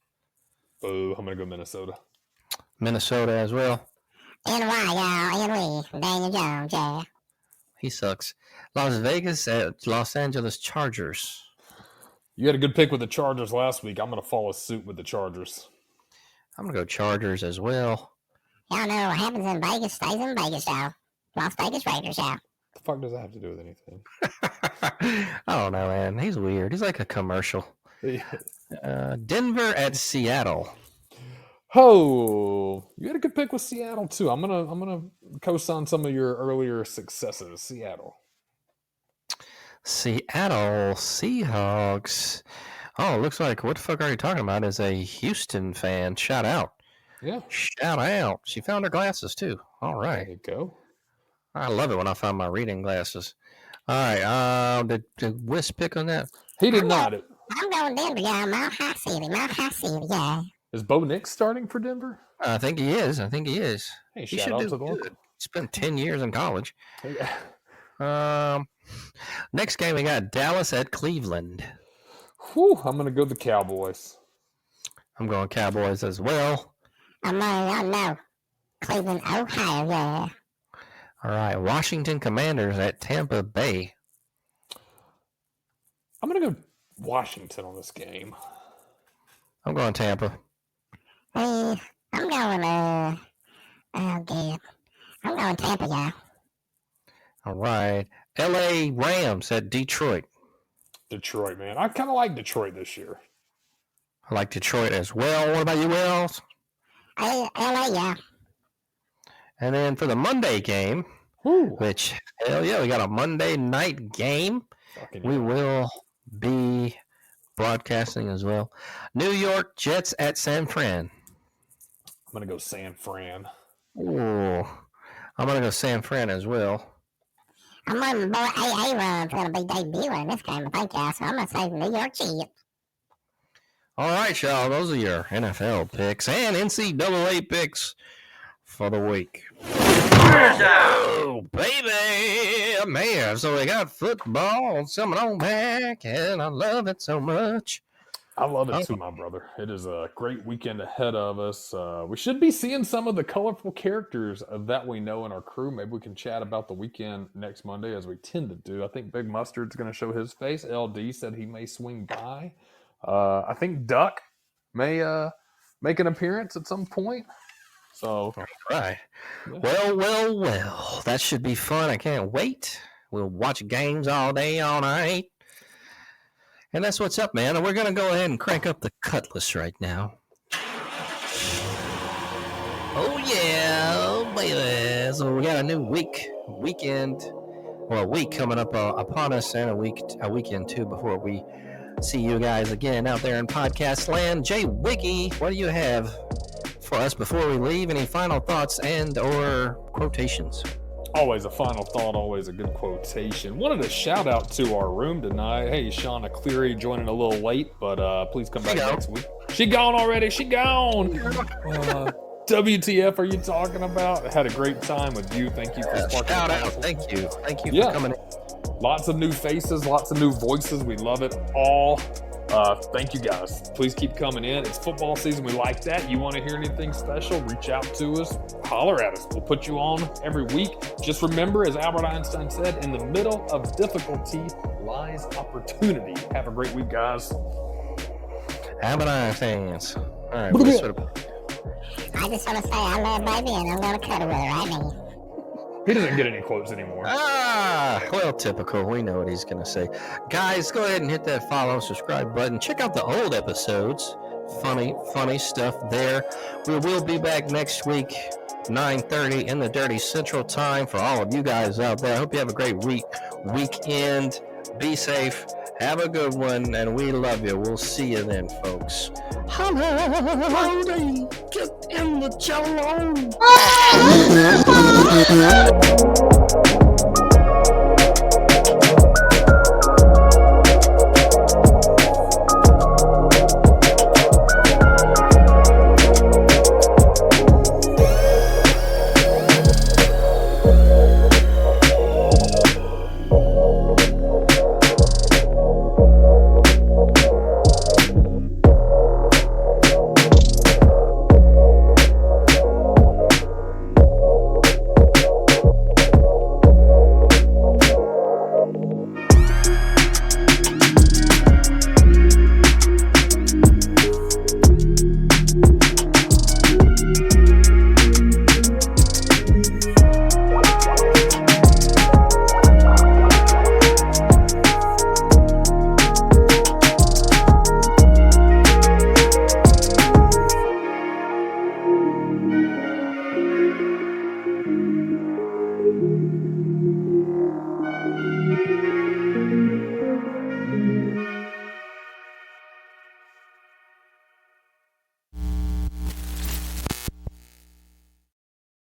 Oh, I'm gonna go Minnesota. Minnesota as well. NY, y'all. NY. Daniel Jones, yeah. He sucks. Las Vegas at Los Angeles Chargers. You had a good pick with the Chargers last week. I'm gonna follow suit with the Chargers. I'm gonna go Chargers as well. Y'all know what happens in Vegas stays in Vegas, y'all. Las Vegas Raiders, y'all. The fuck does that have to do with anything? I don't know, man. He's weird. He's like a commercial. Denver at Seattle. Oh, you had a good pick with Seattle too. I'm gonna co-sign some of your earlier successes. Seattle Seahawks. Oh, looks like what the fuck are you talking about? Is a Houston fan. Shout out. Yeah. Shout out. She found her glasses too. All right. There you go. I love it when I find my reading glasses. All right. Did Whis pick on that? He did not. I'm going Denver, y'all. Mile High City, yeah. Is Bo Nix starting for Denver? I think he is. Hey, He shout should out do to them. good. Spent 10 years in college. Yeah. Next game we got Dallas at Cleveland. Whew, I'm gonna go the Cowboys. I'm going Cowboys as well. I know. Cleveland, Ohio, yeah. All right, Washington Commanders at Tampa Bay. I'm gonna go Washington on this game. I'm going Tampa. I'm I'm going, oh, good. I'm going Tampa, y'all. All right. L.A. Rams at Detroit. Detroit, man. I kind of like Detroit this year. I like Detroit as well. What about you, Wells? LA, yeah. And then for the Monday game, which, hell yeah, we got a Monday night game. We will be broadcasting as well. New York Jets at San Fran. I'm going to go San Fran. Ooh, I'm going to go San Fran as well. I'm on boy AA Run's going to be debuting in this game, I think, y'all. So I'm going to say New York Jets. All right, y'all. Those are your NFL picks and NCAA picks for the week. Oh, baby, man. So we got football coming on back, and I love it so much. I love it too, my brother. It is a great weekend ahead of us. We should be seeing some of the colorful characters that we know in our crew. Maybe we can chat about the weekend next Monday, as we tend to do. I think Big Mustard's going to show his face. LD said he may swing by. I think Duck may make an appearance at some point. So, all right. Yeah. Well. That should be fun. I can't wait. We'll watch games all day, all night. And that's what's up, man. And we're going to go ahead and crank up the Cutlass right now. Oh, yeah, baby. So we got a new weekend, or a week coming up upon us, and a weekend, too, before we see you guys again out there in podcast land. Jay Wiggy, what do you have for us before we leave? Any final thoughts and or quotations? Always a final thought, always a good quotation. Wanted to shout out to our room tonight. Hey, Shauna Cleary joining a little late, but please come back next week. She gone already. She gone. WTF are you talking about? I had a great time with you. Thank you for sparking. Shout out. Thank you for coming in. Lots of new faces, lots of new voices. We love it all. Thank you guys. Please keep coming in. It's football season. We like that. You want to hear anything special? Reach out to us. Holler at us. We'll put you on every week. Just remember, as Albert Einstein said, in the middle of difficulty lies opportunity. Have a great week, guys. Albert Einstein. All right. I just want to say I love baby and I'm going to cuddle with her right now. He doesn't get any quotes anymore. Well, typical. We know what he's going to say. Guys, go ahead and hit that follow, subscribe button. Check out the old episodes. Funny stuff there. We will be back next week, 9:30 in the Dirty Central Time for all of you guys out there. I hope you have a great weekend. Be safe. Have a good one, and we love you. We'll see you then, folks. Howdy, get in the jello.